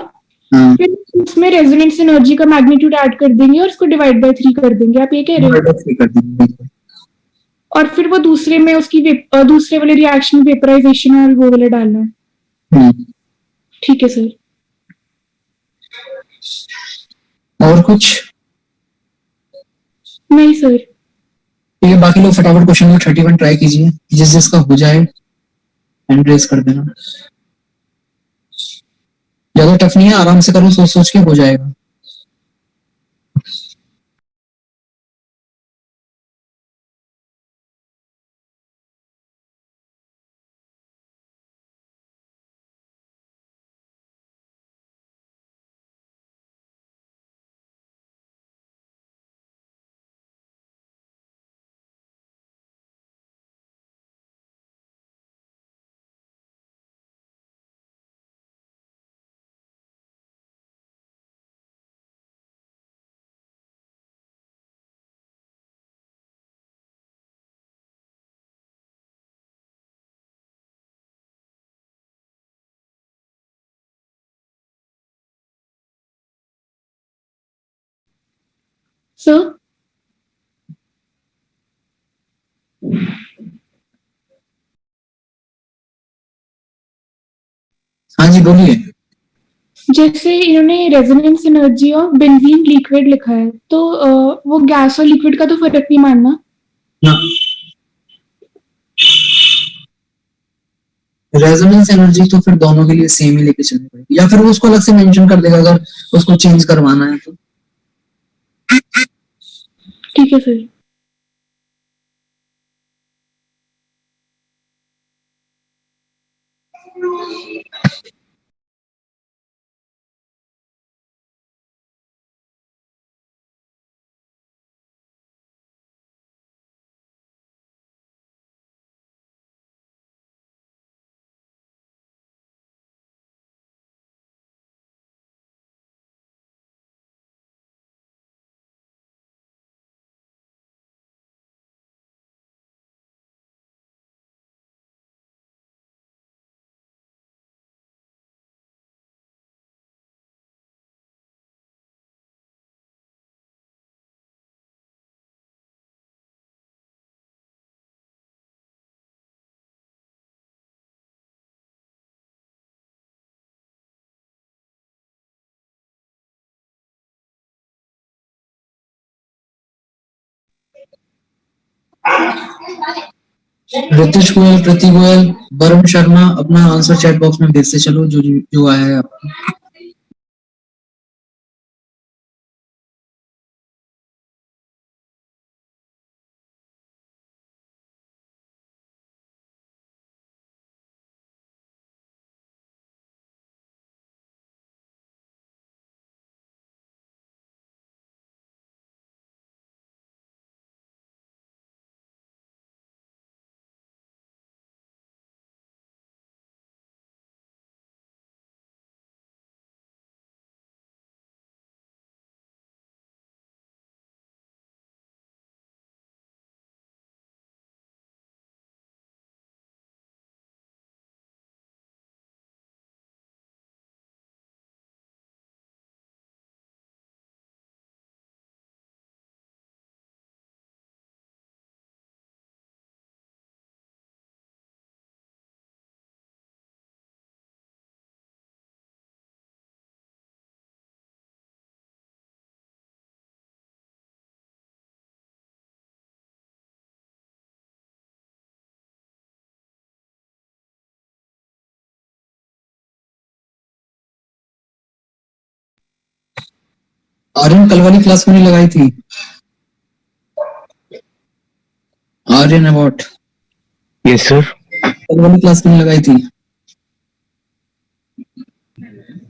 हाँ। फिर उसमें रेजोनेंस एनर्जी का मैग्नीट्यूड ऐड कर देंगे और उसको डिवाइड बाय 3 कर देंगे। आप ये कह रहे हो? और फिर वो दूसरे में उसकी दूसरे वाले रिएक्शन वेपराइजेशन और वो वाला डालना है। ठीक है सर। और कुछ? नहीं सर। ठीक है, बाकी लोग फटाफट क्वेश्चन नंबर 31 ट्राई कीजिए, जिस जिसका हो जाए। हैंड रेज कर देना। ज्यादा टफ नहीं है, आराम से करो, सोच सोच के हो जाएगा। सर हाँ जी बोलिए। जैसे इन्होंने resonance energy of benzene liquid लिखा है, तो वो गैस और लिक्विड का तो फर्क नहीं मानना। रेजोनेंस एनर्जी तो फिर दोनों के लिए सेम ही लेके चलनी पड़ेगी, या फिर वो उसको अलग से मेंशन कर देगा अगर उसको चेंज करवाना है तो। ठीक है सर। रितेश गोयल, प्रति गोयल, वरुण शर्मा, अपना आंसर चैट बॉक्स में भेजते चलो जो जो आया है आपको। आर्यन कल वाली क्लास में नहीं लगाई थी? Aryan about yes sir. कल वाली क्लास में नहीं लगाई थी?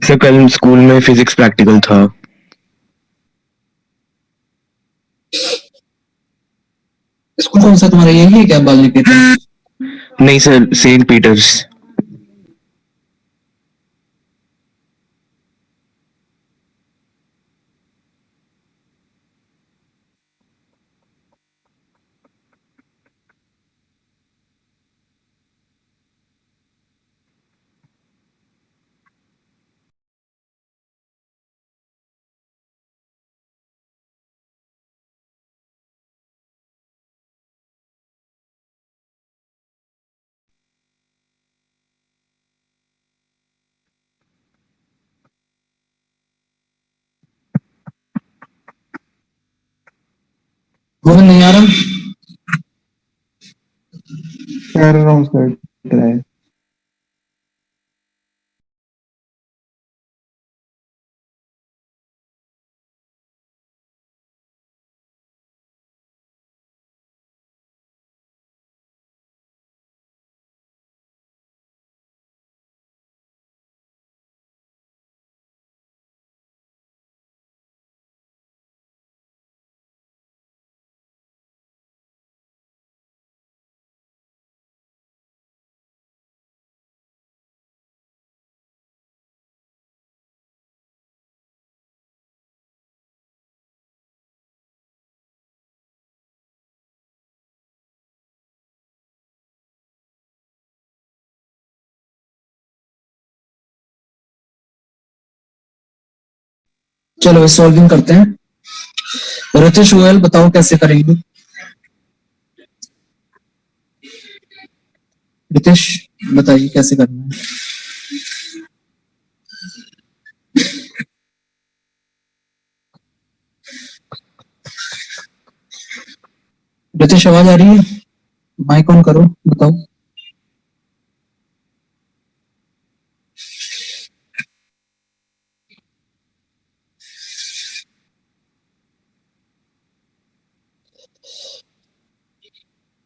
सर कल स्कूल में फिजिक्स प्रैक्टिकल था। स्कूल कौन सा तुम्हारा, यही है क्या बाल निकेतन? नहीं सर, सेंट पीटर्स। गोविंद नहीं आ रहा? कर रहा हूँ सर, ट्राई। चलो सॉल्विंग करते हैं। रितेश गोयल बताओ कैसे करेंगे। रितेश बताइए कैसे करना है। रितेश आवाज आ रही है? माइक ऑन करो, बताओ।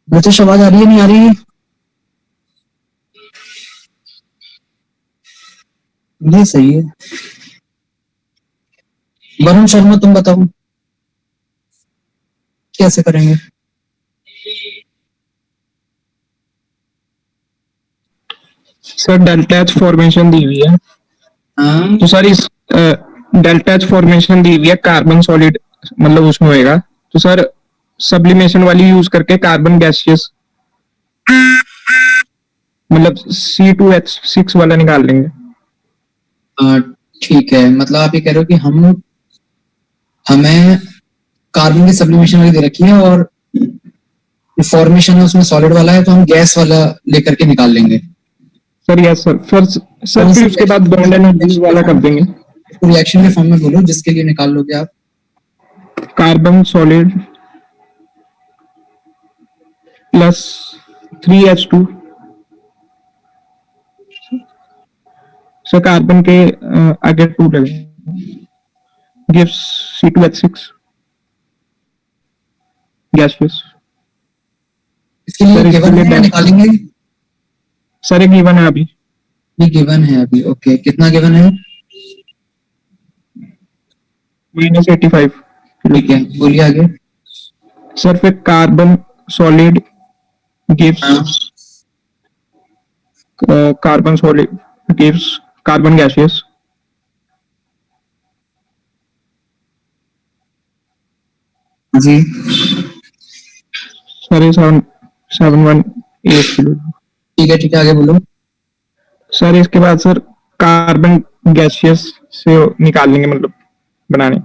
रितेश आवाज आ रही है, नहीं आ रही है? ये सही है। वरुण शर्मा तुम बताओ कैसे करेंगे। सर डेल्टा एच फॉर्मेशन दी हुई है, हाँ तो सर इस डेल्टा एच फॉर्मेशन दी हुई है, कार्बन सॉलिड मतलब उसमें होएगा, तो सर सब्लिमेशन वाली यूज करके कार्बन गैसियस मतलब C2H6 वाला निकाल लेंगे। ठीक है, मतलब आप ये कह रहे हो कि हमें कार्बन की सब्लिमेशन वाली दे रखी है और फॉर्मेशन है उसमें सॉलिड वाला है, तो हम गैस वाला लेकर के निकाल लेंगे। सर यस सर, फिर उसके बाद बॉन्ड एनर्जी वाला कर देंगे। रिएक्शन के फॉर्म में बोलो जिसके लिए निकाल लोगे आप। Carbon solid plus 3H2, sir carbon के आगे 2 लगे, गिव्स C2H6 गैसियस। इसके लिए सर, इसके गिवन लिए है, निकालेंगे। सर ये गिवन है अभी, ये गिवन है अभी। ओके, कितना गिवन है? -85। ठीक है, बोलिए आगे। सर फिर carbon solid gives carbon solid gives carbon gaseous. जी सर ये 718 किलो। ठीक है, आगे बोलो। सर इसके बाद सर कार्बन गैसियस से निकाल लेंगे, मतलब बनाने।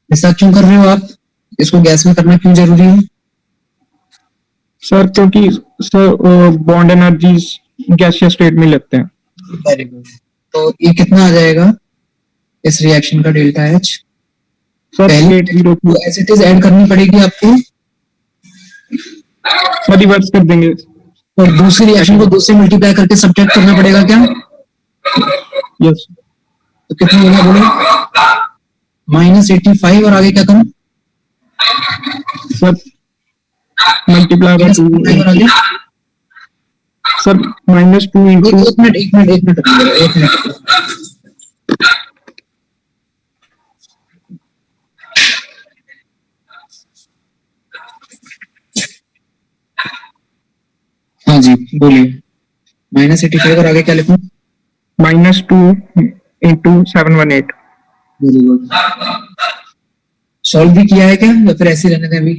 ऐसा क्यों कर रहे हो आप? इसको गैस में करना क्यों जरूरी है? सर क्योंकि sir bond energies gaseous state में लगते हैं। Very good. तो ये कितना आ जाएगा इस रिएक्शन का डेल्टा एच? सर पहली 802 एसिटीज ऐड करनी पड़ेगी आपको सर रिवर्स कर देंगे। और दूसरी रिएक्शन को 2 से मल्टीप्लाई करके सब्ट्रैक्ट करना पड़ेगा क्या? यस तो कितना होगा बोलो? -85 और आगे क्या करूं? सर मल्टीप्लाई बाय 2 और आगे सर -2 इंटू एक मिनट रुकिएगा, एक मिनट। हाँ जी बोलिए। -85 और आगे क्या लिखूं? -2 इंटू 718। Very good. सॉल्व भी किया है क्या या फिर ऐसे ही रहने दें अभी?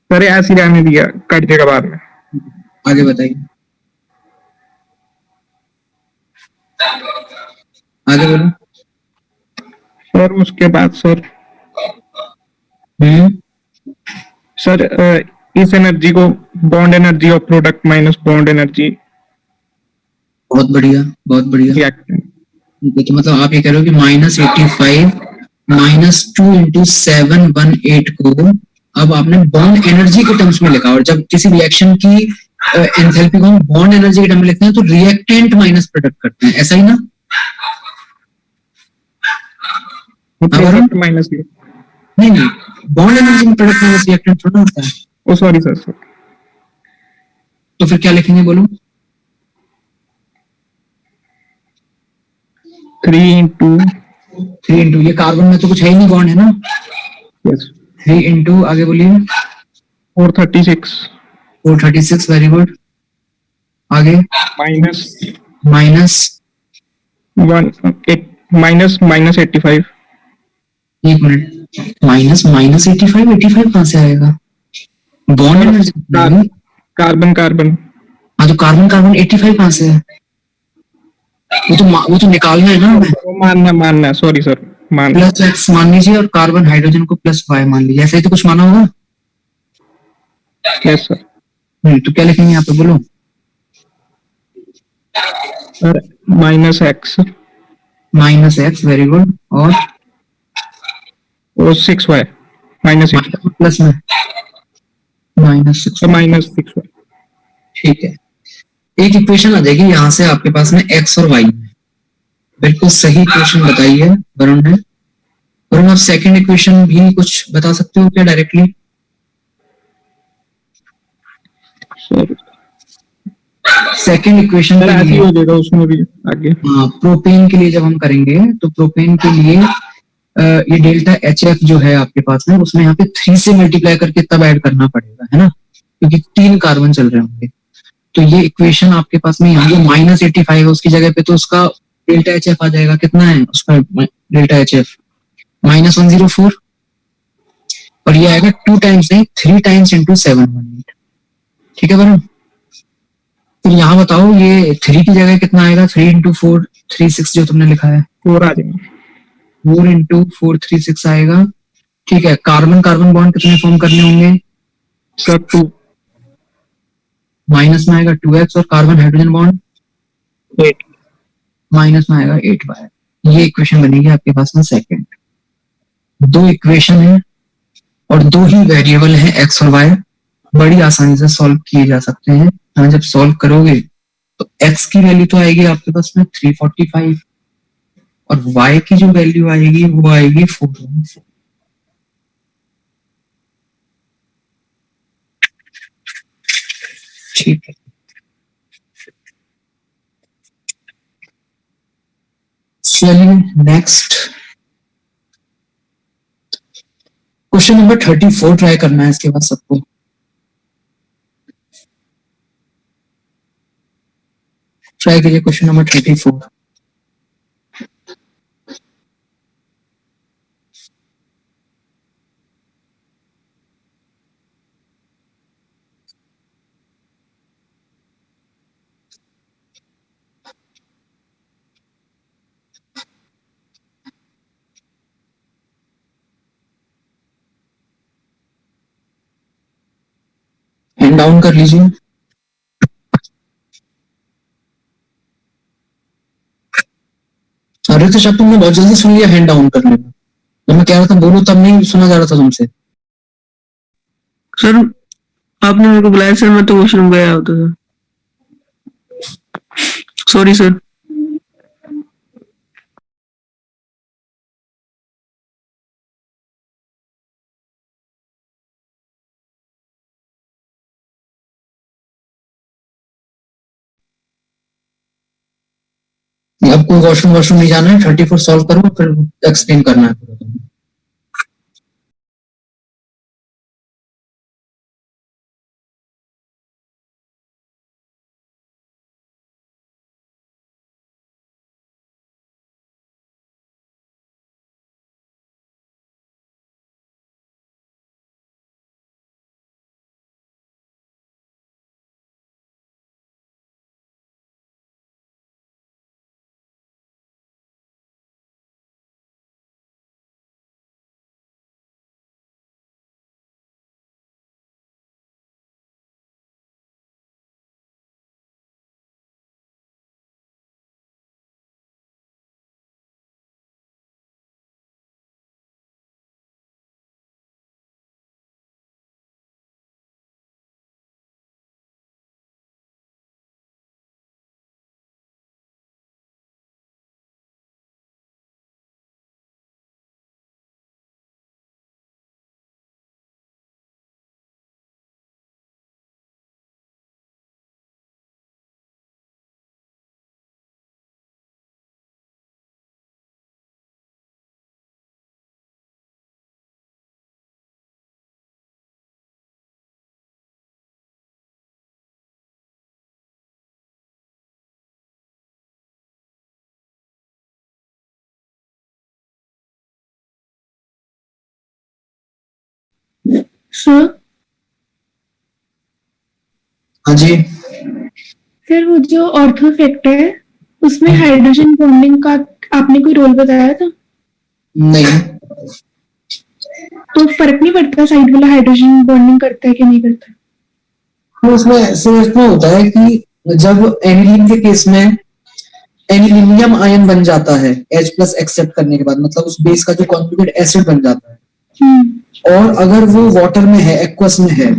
सर ऐसे ही रहने दिया, कट देगा बाद में। आगे बताइए, आगे बोलो। सर उसके बाद सर सर इस एनर्जी को bond energy of product minus bond energy बहुत बढ़िया, बहुत बढ़िया। रिएक्टेंट। ठीक है, तो मतलब आप ये कह रहे हो कि -85 -2 इंटू 718 को अब आपने बॉन्ड एनर्जी के टर्म्स में लिखा, और जब किसी रिएक्शन की एंथैल्पी को हम बॉन्ड एनर्जी के टर्म में लिखते हैं तो रिएक्टेंट माइनस प्रोडक्ट करते हैं, ऐसा ही ना? प्रोडक्ट माइनस नहीं, बॉन्ड एनर्जी में प्रोडक्ट माइनस रिएक्टेंट थोड़ा होता है। ओ सॉरी सर, तो फिर क्या लिखेंगे बोलो? 3 इंटू ये कार्बन में तो कुछ है ही नहीं, बॉन्ड है ना? यस 3 इंटू आगे बोलिए। 436 436, वेरी गुड। आगे माइनस -85 एक मिनट, माइनस माइनस 85, 85 कहाँ से आएगा? Bond energy. Carbon carbon. हाँ तो कार्बन कार्बन 85 कहाँ से है? वो तो निकालना है ना हमें। वो मानना सॉरी सर, मान प्लस एक्स मान लीजिए और कार्बन हाइड्रोजन को प्लस वाई मान लीजिए, ऐसा ही तो कुछ माना होगा। Yes sir. तो क्या लिखेंगे यहाँ पे बोलो? Sir minus x minus x, very good. और और 6y माइनस 6y। प्लस में माइनस 6। तो माइनस 6y। ठीक है, एक इक्वेशन आ जाएगी यहाँ से आपके पास में एक्स और वाई। बिल्कुल सही इक्वेशन बताई है वरुण ने। वरुण, आप सेकंड इक्वेशन भी कुछ बता सकते हो क्या directly? Sir second equation sir के ऐसे ही लिए, हो जाएगा उसमें भी आगे। हाँ, प्रोपेन के लिए जब हम करेंगे तो प्रोपेन के लिए ये डेल्टा एच एफ जो है आपके पास में, उसमें यहाँ पे 3 से मल्टीप्लाई करके तब ऐड करना पड़ेगा, है ना, क्योंकि 3 कार्बन चल रहे होंगे। तो ये इक्वेशन आपके पास में यहाँ जो माइनस 85 है उसकी जगह पे तो उसका डेल्टा एच एफ आ जाएगा। कितना है उसका डेल्टा एच एफ? -104। और ये आएगा 2 टाइम्स नहीं, 3 टाइम्स इंटू 718। ठीक है वरुण? फिर यहाँ बताओ ये 3 की जगह कितना आएगा? 3 इंटू 4, 36 जो तुमने लिखा है। 4 आ जाएगा। 4 इंटू 4, 36 आएगा। ठीक है, कार्बन कार्बन बॉन्ड कितने फॉर्म करने होंगे? सर 2 माइनस में आएगा 2x और कार्बन हाइड्रोजन बॉन्ड 8। माइनस में आएगा 8y। ये इक्वेशन बनेगी आपके पास में सेकंड। 2 इक्वेशन है और 2 ही वेरिएबल है एक्स और वाई, बड़ी आसानी से सॉल्व किए जा सकते हैं। हाँ, जब सॉल्व करोगे तो x की वैल्यू तो आएगी आपके पास में 345 और y की जो वैल्यू आएगी वो आएगी 414। ठीक है, चलिए नेक्स्ट क्वेश्चन नंबर 34 ट्राई करना है इसके बाद सबको। ट्राई कीजिए क्वेश्चन नंबर 34। हैंड डाउन कर लीजिए। अरे तो शब तुमने बहुत जल्दी सुन लिया हैंड डाउन कर लेना। तो मैं कह रहा था बोलो तब नहीं सुना जा रहा था तुमसे। सर आपने मेरे को बुलाया सर, मैं तो वॉशरूम गया होता था। Sorry sir. अब कोई वॉशरूम वॉशरूम नहीं जाना है, 34 सॉल्व करो फिर एक्सप्लेन करना है। सर हाँ जी, फिर वो जो ऑर्थो इफेक्ट है उसमें हाइड्रोजन बॉन्डिंग का आपने कोई रोल बताया था? नहीं, तो फर्क नहीं पड़ता साइड वाला हाइड्रोजन बॉन्डिंग करता है कि नहीं करता? तो उसमें सिर्फ इतना होता है कि जब एनिलीन के केस में एनिलीनियम आयन बन जाता है H+ एक्सेप्ट करने के बाद, मतलब उस बेस का जो कॉन्जुगेट एसिड बन जाता है, और अगर वो वाटर में है, एक्वस में है,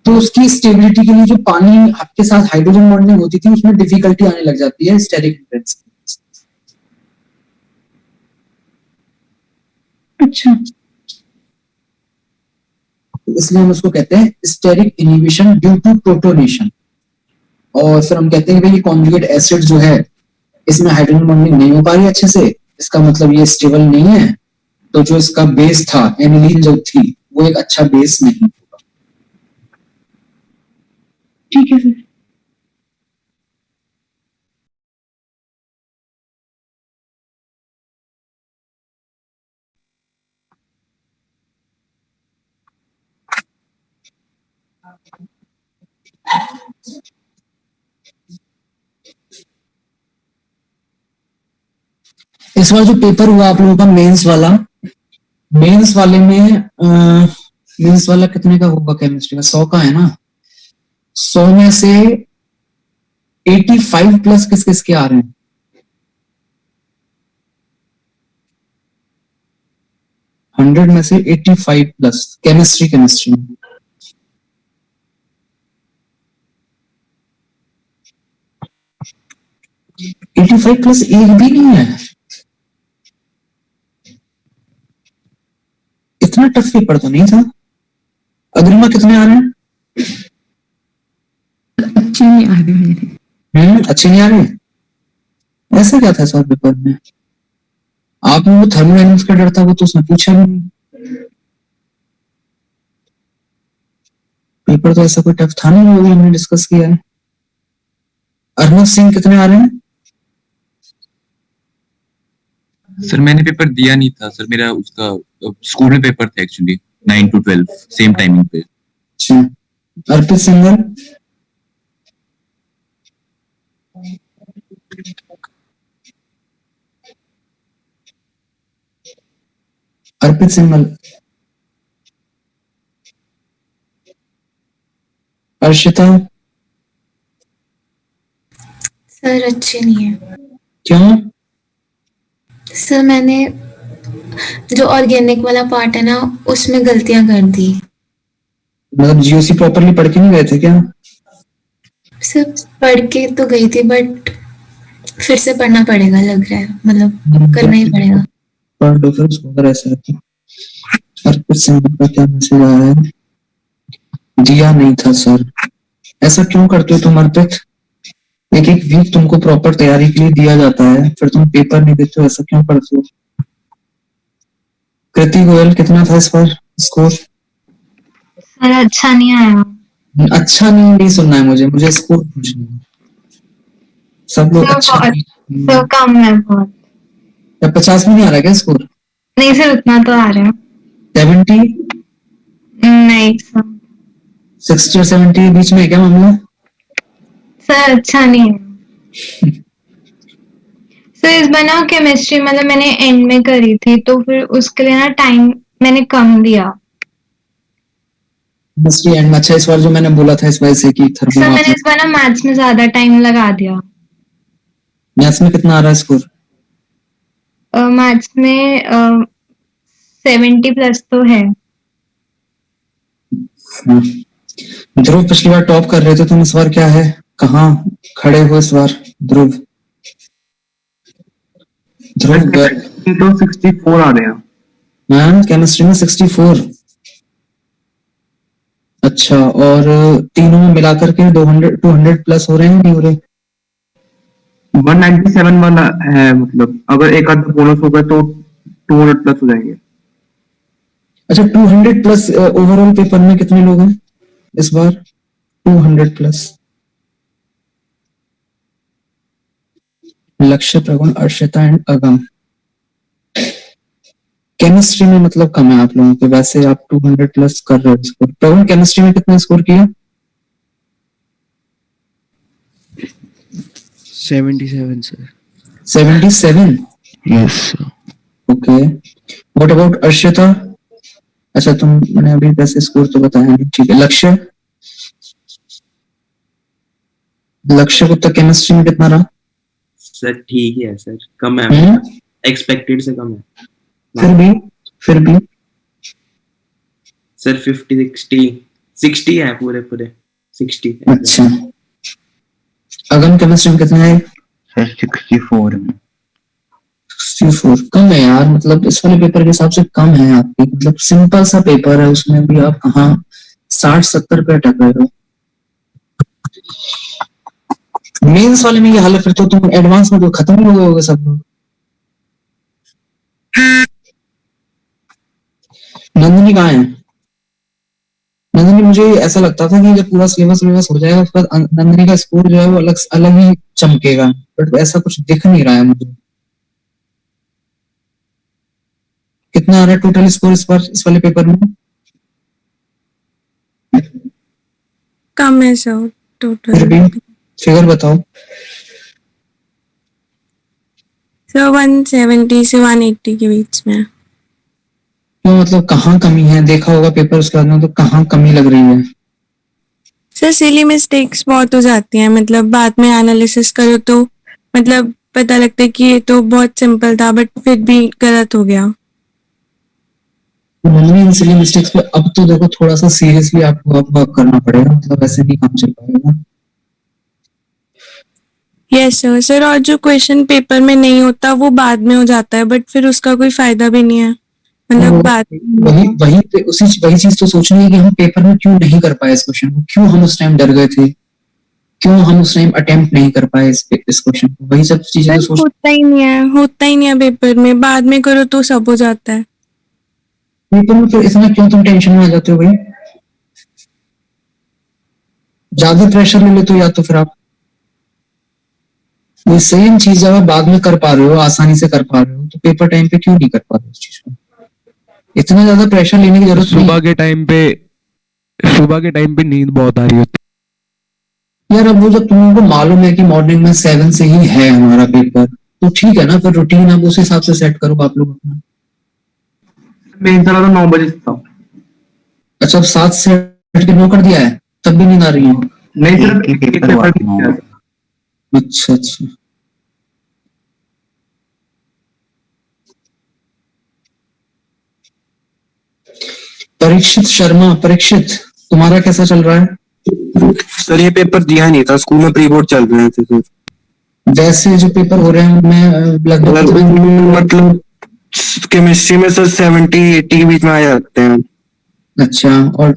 तो उसकी स्टेबिलिटी के लिए जो पानी के साथ हाइड्रोजन बॉन्डिंग होती थी उसमें डिफिकल्टी आने लग जाती है स्टेरिक हिंड्रेंस। अच्छा, इसलिए हम उसको कहते हैं steric inhibition due to protonation. और फिर हम कहते हैं कि ये कॉन्जुगेट एसिड जो है इसमें हाइड्रोजन बॉन्डिंग नहीं हो पा रही अच्छे से, इसका मतलब ये स्टेबल नहीं है, तो जो इसका बेस था एनिलीन जो थी वो एक अच्छा बेस नहीं। ठीक है सर। इस बार जो पेपर हुआ आप लोगों का मेंस वाला, मेंस वाले में मेंस वाला कितने का होगा केमिस्ट्री का? 100 का है ना? 100 में से 85+ किस किस के आ रहे हैं? 100 में से 85+ केमिस्ट्री में। 85+ एक भी नहीं है। इतना टफ पेपर तो नहीं था। अग्रिमा कितने आ रहे हैं? अच्छे नहीं आ रहे मेरे। अच्छे नहीं आ रहे। ऐसा क्या था सर पेपर में? आपने वो थर्मोडायनेमिक्स का डर था वो तो उसने पूछा भी नहीं। पेपर तो ऐसा कोई टफ था नहीं, वो भी हमने डिस्कस किया है। अर्नव सिंह कितने आ रहे हैं? सर मैंने पेपर दिया नहीं था सर, मेरा उसका स्कूल में पेपर था एक्चुअली 9 to 12 सेम टाइमिंग पे। अच्छा, अर्पित सिंघल? अर्पित सिंघल, अर्शिता? सर अच्छे नहीं है क्यों? सर। मैंने जो ऑर्गेनिक वाला पार्ट है ना उसमें गलतियां कर दी। मतलब जीओसी प्रॉपरली पढ़ के नहीं गए थे क्या? सर पढ़ के तो गई थी बट फिर से पढ़ना पड़ेगा लग रहा है, मतलब करना ही पड़ेगा। पढ़ लो फिर उसको अगर ऐसा है तो। अर्पित सिंघल का क्या मैसेज आया है? दिया नहीं था सर। ऐसा क्यों करते हो तुम अर्पित? एक एक वीक तुमको प्रॉपर तैयारी के लिए दिया जाता है, फिर तुम पेपर नहीं देते हो, ऐसा क्यों करते हो? कृति गोयल कितना था इस बार स्कोर? सर अच्छा नहीं आया। अच्छा नहीं सुनना है मुझे स्कोर पूछना है। सब लोग सर अच्छा सर कम है बहुत। 50 में नहीं आ रहा क्या स्कोर? नहीं सर उतना तो आ रहा है। 70? नहीं सर। 60 और 70 के बीच में है क्या मामला? सर अच्छा नहीं है सर। इस बार ना केमिस्ट्री मतलब मैंने एंड में करी थी तो फिर उसके लिए ना टाइम मैंने कम दिया। केमिस्ट्री एंड में? अच्छा, इस बार जो मैंने बोला था इस वजह से कि सर मैंने इस बार ना मैथ्स में ज्यादा टाइम लगा दिया। मैथ्स में कितना आ रहा है स्कोर? मैथ्स में 70+ तो है। ध्रुव पिछली बार टॉप कर रहे थे तुम, इस बार क्या है? कहाँ खड़े हो इस बार ध्रुव? ध्रुव तो 64 आ रहे हैं। हाँ, केमिस्ट्री में 64। अच्छा, और तीनों में मिलाकर के 200+ हो रहे हैं नहीं हो रहे? 197 वाला है, मतलब अगर एक आध बोनस होगा तो 200+ हो जाएंगे। अच्छा, 200+ ओवरऑल पेपर में कितने लोग हैं इस बार? 200+। लक्ष्य, प्रगुण, अर्शिता एंड अगम। केमिस्ट्री में मतलब कम है आप लोगों के, वैसे आप 200 प्लस कर रहे हो स्कोर। प्रवीण केमिस्ट्री में कितना स्कोर किया? 77 sir. 77? Yes sir. Okay, what about Arshita? अच्छा तुमने अभी वैसे स्कोर तो बताया नहीं, ठीक है। लक्ष्य, लक्ष्य को तक केमिस्ट्री में कितना रहा? सर ठीक ही है सर, कम है, एक्सपेक्टेड से कम है। फिर भी सर 60 है, पूरे 60। अच्छा, अगम केमिस्ट्री में कितना है? सर 64 में। 64 कम है यार, मतलब इस वाले पेपर के हिसाब से कम है आपकी, मतलब सिंपल सा पेपर है, उसमें भी आप कहाँ 60-70 पे अटक रहे हो। मेंस वाले में ये हाल है, फिर तो तुम एडवांस में तो खत्म ही हो गए होगे सब लोग। नंदिनी कहाँ है? नंदिनी, मुझे ऐसा लगता था कि जब पूरा सिलेबस हो जाएगा उसके बाद नंदिनी का स्कोर जो है वो अलग अलग ही चमकेगा, बट ऐसा कुछ दिख नहीं रहा है मुझे। कितना आ रहा है टोटल स्कोर इस बार इस वाले पेपर में? कम है सर टोटल। फिर भी फिगर बताओ। सर 170 से 180 के बीच में। तो मतलब कहाँ कमी है? देखा होगा पेपर उसके बाद में, तो कहाँ कमी लग रही है? सर सिली मिस्टेक्स बहुत हो जाती हैं, मतलब बाद में एनालिसिस करो तो मतलब पता लगता है कि ये तो बहुत सिंपल था बट फिर भी गलत हो गया। इन सिली मिस्टेक्स पे अब तो देखो थोड़ा सा सीरियसली आपको अब वर्क करना पड़ेगा, मतलब ऐसे नहीं काम चल पाएगा। Yes sir. सर और जो क्वेश्चन पेपर में नहीं होता वो बाद में हो जाता है, बट फिर उसका कोई फायदा भी नहीं है, मतलब बाद वही चीज तो सोचनी है कि हम पेपर में क्यों नहीं कर पाए इस क्वेश्चन को, क्यों हम उस टाइम डर गए थे, क्यों हम उस टाइम अटेम्प्ट नहीं कर पाए इस क्वेश्चन को, वही सब चीजें तो होता ही नहीं है पेपर में, बाद में करो तो सब हो जाता है। पेपर में फिर इतना क्यों तुम टेंशन में आ जाते हो भाई? ज्यादा प्रेशर ले लेते हो, या तो फिर आप वो सेम चीज जब आप बाद में कर पा रहे हो, आसानी से कर पा रहे हो, तो पेपर टाइम पे क्यों नहीं कर पा रहे हो उस चीज को? इतना ज्यादा प्रेशर लेने की जरूरत नहीं। सुबह के टाइम पे नींद बहुत आ रही होती यार। अब वो जब तुम लोगों को मालूम है कि मॉर्निंग में 7 से ही है हमारा पेपर, तो ठीक है ना, फिर रूटीन आप उस हिसाब से सेट करो आप लोग अपना। मेन तरह तो 9 बजे था। अच्छा, अब 7 से हट के 9 कर दिया है, तब भी नींद आ रही है? नहीं सर, अच्छा अच्छा। परीक्षित शर्मा, परीक्षित तुम्हारा कैसा चल रहा है? सर ये पेपर दिया नहीं था, स्कूल में प्री बोर्ड चल रहे थे सर। वैसे जो पेपर हो रहे हैं उनमें लगभग मतलब केमिस्ट्री में सर 70-80 के बीच में आ जाते हैं। अच्छा, और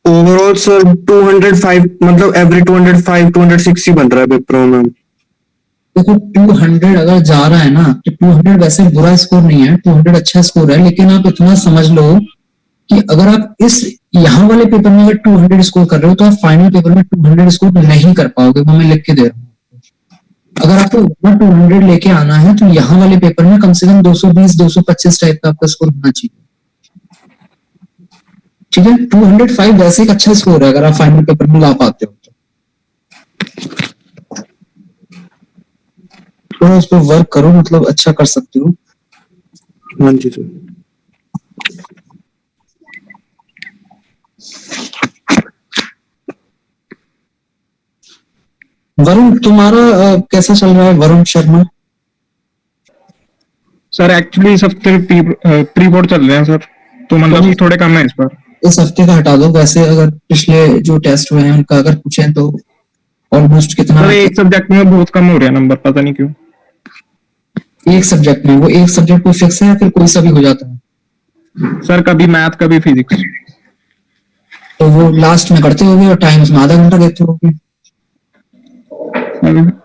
ओवरऑल सर 205, मतलब एवरेज 205-206 ही बन रहा है पेपरों में। देखो 200 अगर जा रहा है ना, तो 200 वैसे बुरा स्कोर नहीं है, 200 अच्छा स्कोर है, लेकिन आप इतना समझ लो कि अगर आप इस यहाँ वाले पेपर में अगर 200 स्कोर कर रहे हो तो आप फाइनल पेपर में 200 स्कोर नहीं कर पाओगे, वो मैं लिख के दे रहा हूँ। अगर आपको 200 लेके आना है तो यहाँ वाले पेपर में कम से कम 220-225 टाइप का आपका स्कोर होना चाहिए, ठीक है? 205 वैसे एक अच्छा स्कोर है अगर आप फाइनल पेपर में ला पाते हो तो। थोड़ा उस पर वर्क करो, मतलब अच्छा कर सकते हो। हाँ जी सर। वरुण तुम्हारा कैसा चल रहा है? वरुण शर्मा सर एक्चुअली इस हफ्ते प्री बोर्ड चल रहे हैं सर, तो मतलब थोड़े कम है इस बार। इस हफ्ते का हटा दो, वैसे अगर पिछले जो टेस्ट हुए हैं उनका अगर पूछें तो ऑलमोस्ट कितना? सर एक सब्जेक्ट में बहुत कम हो रहा है नंबर, पता नहीं क्यों। एक सब्जेक्ट में? वो एक सब्जेक्ट को फिक्स है या फिर कोई सा भी हो जाता है? सर कभी मैथ कभी फिजिक्स। तो वो लास्ट में करते होगे और टाइम उसमें आधा घंटा देते होगे।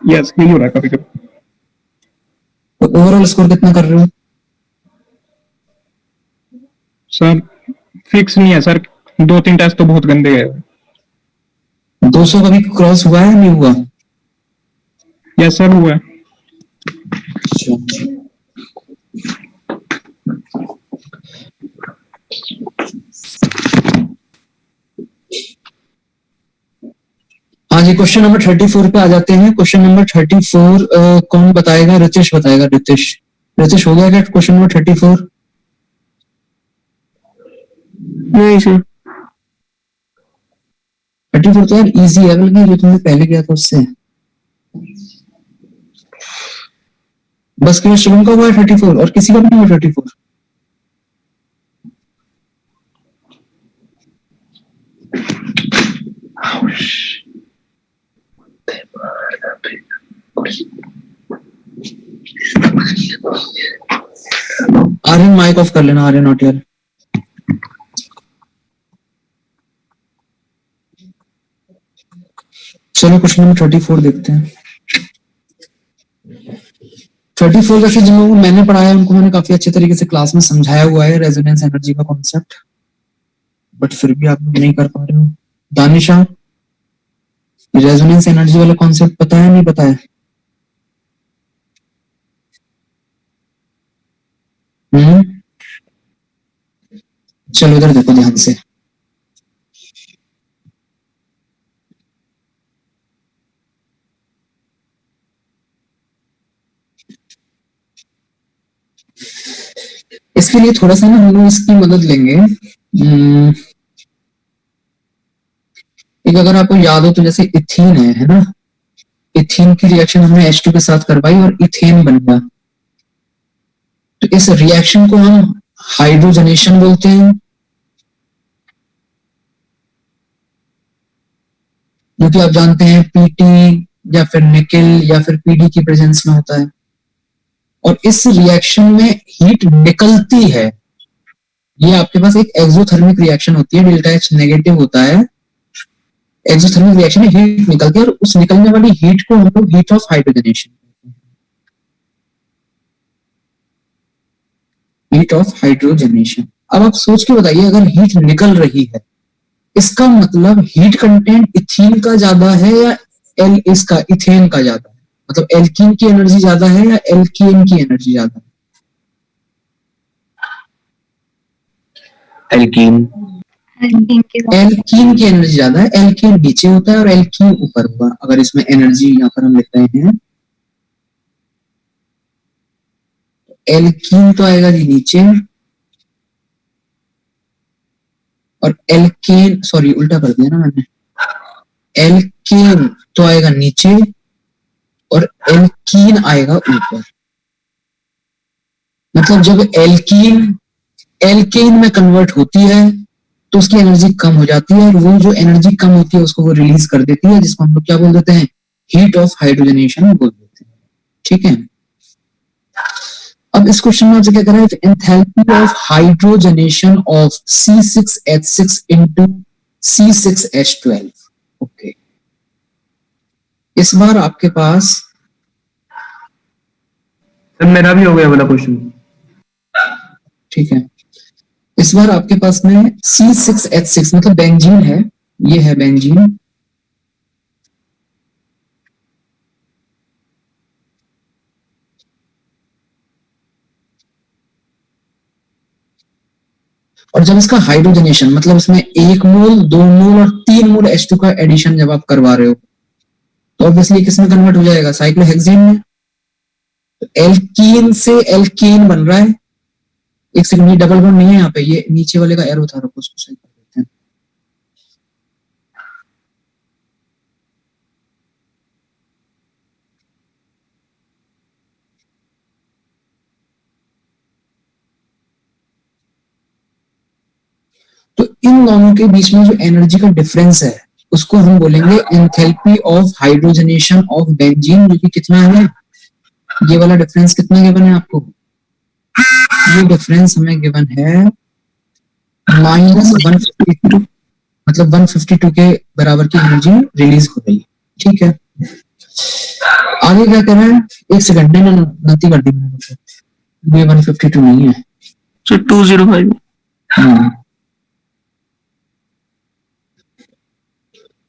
यस, यही हो रहा है कभी कभी। तो ओवरऑल स्कोर कितना कर रहे हो? सर फिक्स नहीं है सर, 2-3 टेस्ट तो बहुत गंदे गए। 200 कभी क्रॉस हुआ है नहीं हुआ? यस सर हुआ है। जी, क्वेश्चन नंबर 34 पे आ जाते हैं। क्वेश्चन नंबर 34 कौन बताएगा? रितेश बताएगा। रितेश हो गया क्या क्वेश्चन नंबर 34? नहीं सर। 34 तो यार इजी है, बल्कि जो तुमने पहले किया था उससे। बस केवल शिवम का हुआ है 34 और किसी का भी नहीं हुआ 34? आर्यन माइक ऑफ कर लेना, आर्यन नॉट हियर। चलो क्वेश्चन नंबर 34 देखते हैं। 34 वैसे जिन लोगों को मैंने पढ़ाया उनको मैंने काफी अच्छे तरीके से क्लास में समझाया हुआ है रेजोनेंस एनर्जी का कॉन्सेप्ट, बट फिर भी आप लोग नहीं कर पा रहे हो। दानिशा, रेजोनेंस एनर्जी वाला कॉन्सेप्ट पता है नहीं पता है? चलो इधर देखो ध्यान से। इसके लिए थोड़ा सा ना हम लोग इसकी मदद लेंगे। एक अगर आपको याद हो तो जैसे इथीन है ना, इथीन की रिएक्शन हमने H2 के साथ करवाई और इथेन बन गया। तो इस रिएक्शन को हम हाइड्रोजनेशन बोलते हैं, जो कि आप जानते हैं पीटी या फिर निकेल या फिर पीडी की प्रेजेंस में होता है। और इस रिएक्शन में हीट निकलती है। ये आपके पास एक एक्सोथर्मिक रिएक्शन होती है, डेल्टा H नेगेटिव होता है। एक्सोथर्मिक रिएक्शन में हीट निकलती है और उस निकलने वाली हीट को हम लोग heat of hydrogenation, heat of hydrogenation. अब आप सोच के बताइए, अगर हीट निकल रही है इसका मतलब हीट कंटेंट इथीन का ज्यादा है या इसका इथेन का ज्यादा है? मतलब एल्कीन की एनर्जी ज्यादा है या एल्केन की एनर्जी ज्यादा है? एल्कीन की एनर्जी ज्यादा है। एल्केन नीचे होता है और एल्कीन ऊपर होगा। अगर इसमें एनर्जी यहाँ पर हम लिख रहे हैं, एल्कीन तो आएगा जी नीचे और एल्केन, सॉरी उल्टा कर दिया ना मैंने, एल्केन तो आएगा नीचे और एल्कीन आएगा ऊपर। मतलब जब एल्कीन एल्केन में कन्वर्ट होती है तो उसकी एनर्जी कम हो जाती है और वो जो एनर्जी कम होती है उसको वो रिलीज कर देती है, जिसको हम लोग क्या बोल देते हैं? हीट ऑफ हाइड्रोजनेशन बोल देते हैं। ठीक है। अब इस क्वेश्चन में आपसे क्या कर रहा है? Enthalpy of hydrogenation of C6H6 into C6H12। Okay, इस बार आपके पास मेरा भी हो गया वाला क्वेश्चन। ठीक है, इस बार आपके पास में C6H6 मतलब बेंजीन है, ये है बेंजीन। और जब इसका हाइड्रोजनेशन मतलब इसमें 1 मोल 2 मोल और 3 मोल H2 का एडिशन जब आप करवा रहे हो तो ऑब्वियसली किसमें कन्वर्ट हो जाएगा? साइक्लोहेक्सेन में। तो एल्कीन से एल्केन बन रहा है। एक सेकंड, ये डबल बॉन्ड नहीं है यहाँ पे, ये नीचे वाले का एरो था, रुको उसको सही कर देते हैं। तो इन दोनों के बीच में जो एनर्जी का डिफरेंस है उसको हम बोलेंगे enthalpy of hydrogenation of benzene, जो कि कितना है? ये वाला डिफरेंस कितना गिवन है आपको? ये डिफरेंस हमें गिवन है -152, मतलब 152 के बराबर की एनर्जी रिलीज हो रही है। ठीक है, आगे क्या कर रहा है? एक सेकंड, में गलती कर दी मैंने, ये 152 नहीं है, 205।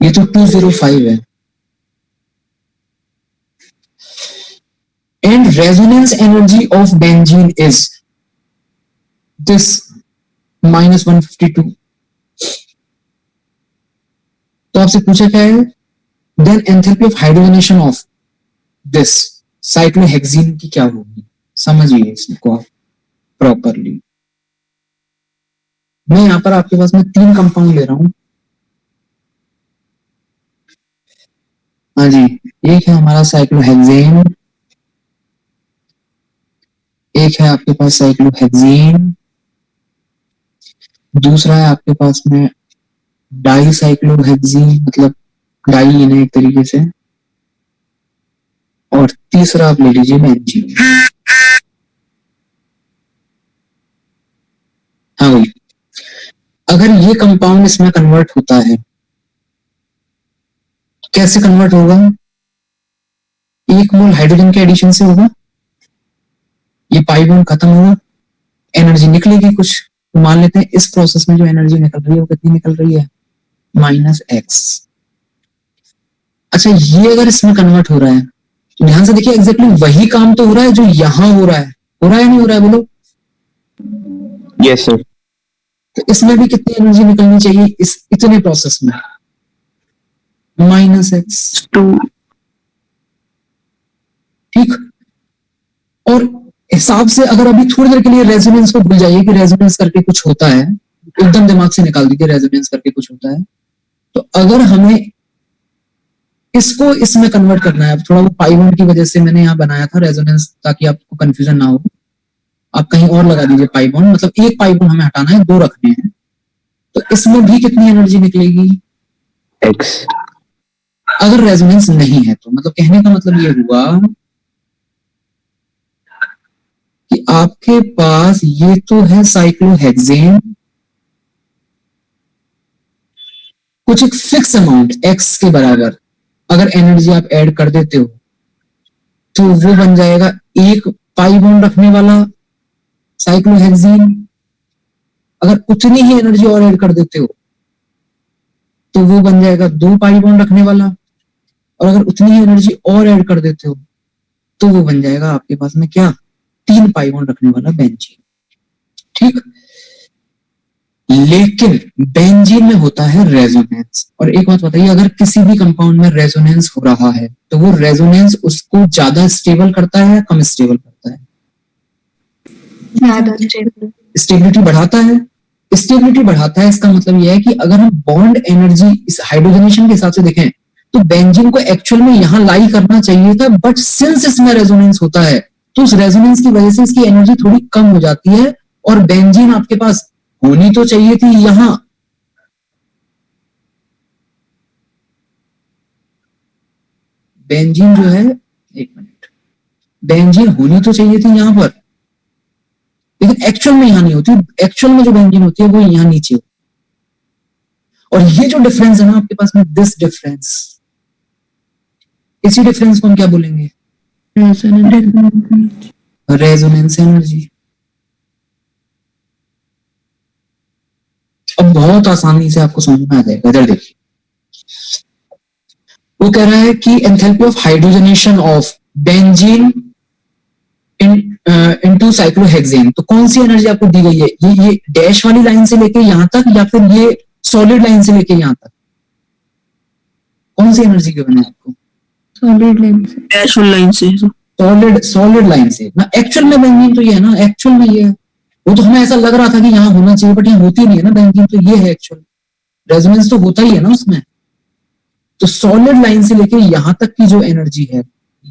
ये तो 205 है। And resonance energy of benzene is this -152। तो आपसे पूछा क्या है? Then enthalpy of hydrogenation of this cyclohexene की क्या होगी, समझिए इसको आप प्रॉपरली। मैं यहाँ पर आपके पास में 3 कंपाउंड ले रहा हूं। हाँ जी, एक है हमारा साइक्लोहेक्सेन, एक है आपके पास साइक्लोहेक्सीन, दूसरा है आपके पास में डाईसाइक्लोहेक्सीन, मतलब डाई है एक तरीके से, और तीसरा आप ले लीजिए बेंजीन। हाँ भाई, अगर ये कंपाउंड इसमें कन्वर्ट होता है, कैसे कन्वर्ट होगा? 1 मोल हाइड्रोजन के एडिशन से होगा, ये पाई बॉन्ड खत्म होगा, एनर्जी निकलेगी कुछ, तो मान लेते हैं इस प्रोसेस में जो एनर्जी निकल रही है वो कितनी निकल रही है, -x। अच्छा, ये अगर इसमें कन्वर्ट हो रहा है तो ध्यान से देखिए, एग्जैक्टली वही काम तो हो रहा है जो यहां हो रहा है या नहीं हो रहा है, बोलो। Yes sir. तो इसमें भी कितनी एनर्जी निकलनी चाहिए इस इतने प्रोसेस में, -x2। ठीक, और हिसाब से अगर अभी थोड़ी देर के लिए रेजोनेंस को भूल जाइए कि रेजोनेंस करके कुछ होता है, एकदम दिमाग से निकाल दीजिए रेजोनेंस करके कुछ होता है, तो अगर हमें इसको इसमें कन्वर्ट करना है, थोड़ा वो पाई बॉन्ड की वजह से मैंने यहाँ बनाया था रेजोनेंस, ताकि आपको कंफ्यूजन ना हो, आप कहीं और लगा दीजिए पाई बॉन्ड, मतलब एक पाई बॉन्ड हमें हटाना है, 2 रखने हैं, तो इसमें भी कितनी एनर्जी निकलेगी, x। अगर रेजोनेंस नहीं है तो, मतलब कहने का मतलब ये हुआ कि आपके पास ये तो है साइक्लोहेक्सेन, कुछ एक फिक्स अमाउंट x के बराबर अगर एनर्जी आप ऐड कर देते हो तो वो बन जाएगा 1 पाई बॉन्ड रखने वाला साइक्लोहेक्सीन। अगर उतनी ही एनर्जी और ऐड कर देते हो तो वो बन जाएगा 2 पाई बॉन्ड रखने वाला, और अगर उतनी ही एनर्जी और ऐड कर देते हो तो वो बन जाएगा आपके पास में क्या, 3 पाई बॉन्ड रखने वाला बेंजीन। ठीक, लेकिन बेंजीन में होता है रेजोनेंस। और एक बात बताइए, अगर किसी भी कंपाउंड में रेजोनेंस हो रहा है तो वो रेजोनेंस उसको ज्यादा स्टेबल करता है या कम स्टेबल करता है? ज्यादा स्टेबल। स्टेबिलिटी बढ़ाता है, स्टेबिलिटी बढ़ाता है। इसका मतलब यह है कि अगर हम बॉन्ड एनर्जी इस हाइड्रोजनेशन के हिसाब से देखें तो बेंजीन को एक्चुअल में यहां लाई करना चाहिए था, बट सिंस इसमें रेजोनेंस होता है तो उस रेजोनेंस की वजह से इसकी एनर्जी थोड़ी कम हो जाती है, और बेंजीन आपके पास होनी तो चाहिए थी यहां, बेंजीन जो है, एक मिनट, बेंजीन होनी तो चाहिए थी यहां पर, लेकिन एक्चुअल में यहां नहीं होती। एक्चुअल में जो बेंजीन होती है वो यहां नीचे होती है। और ये जो डिफरेंस है ना आपके पास में, दिस डिफरेंस, इसी डिफरेंस को हम क्या बोलेंगे, रेजोनेंस एनर्जी। अब बहुत आसानी से आपको समझ में आ जाएगा, इधर देखिए, वो कह रहा है कि enthalpy of hydrogenation of benzene into cyclohexane, तो कौन सी एनर्जी आपको दी गई है, ये डैश वाली लाइन से लेके यहां तक या फिर ये सॉलिड लाइन से लेके यहां तक, कौन सी एनर्जी गिवन है आपको? सॉलिड लाइन से, डैश लाइन से, सॉलिड लाइन से ना। एक्चुअल में बेंजीन तो ये है ना, एक्चुअल में ये है, वो तो हमें ऐसा लग रहा था कि यहाँ होना चाहिए बट यहाँ होती नहीं है ना बेंजीन, तो ये है एक्चुअल रेजोनेंस तो होता ही है ना उसमें। तो सॉलिड लाइन से लेके यहां तक की जो एनर्जी है,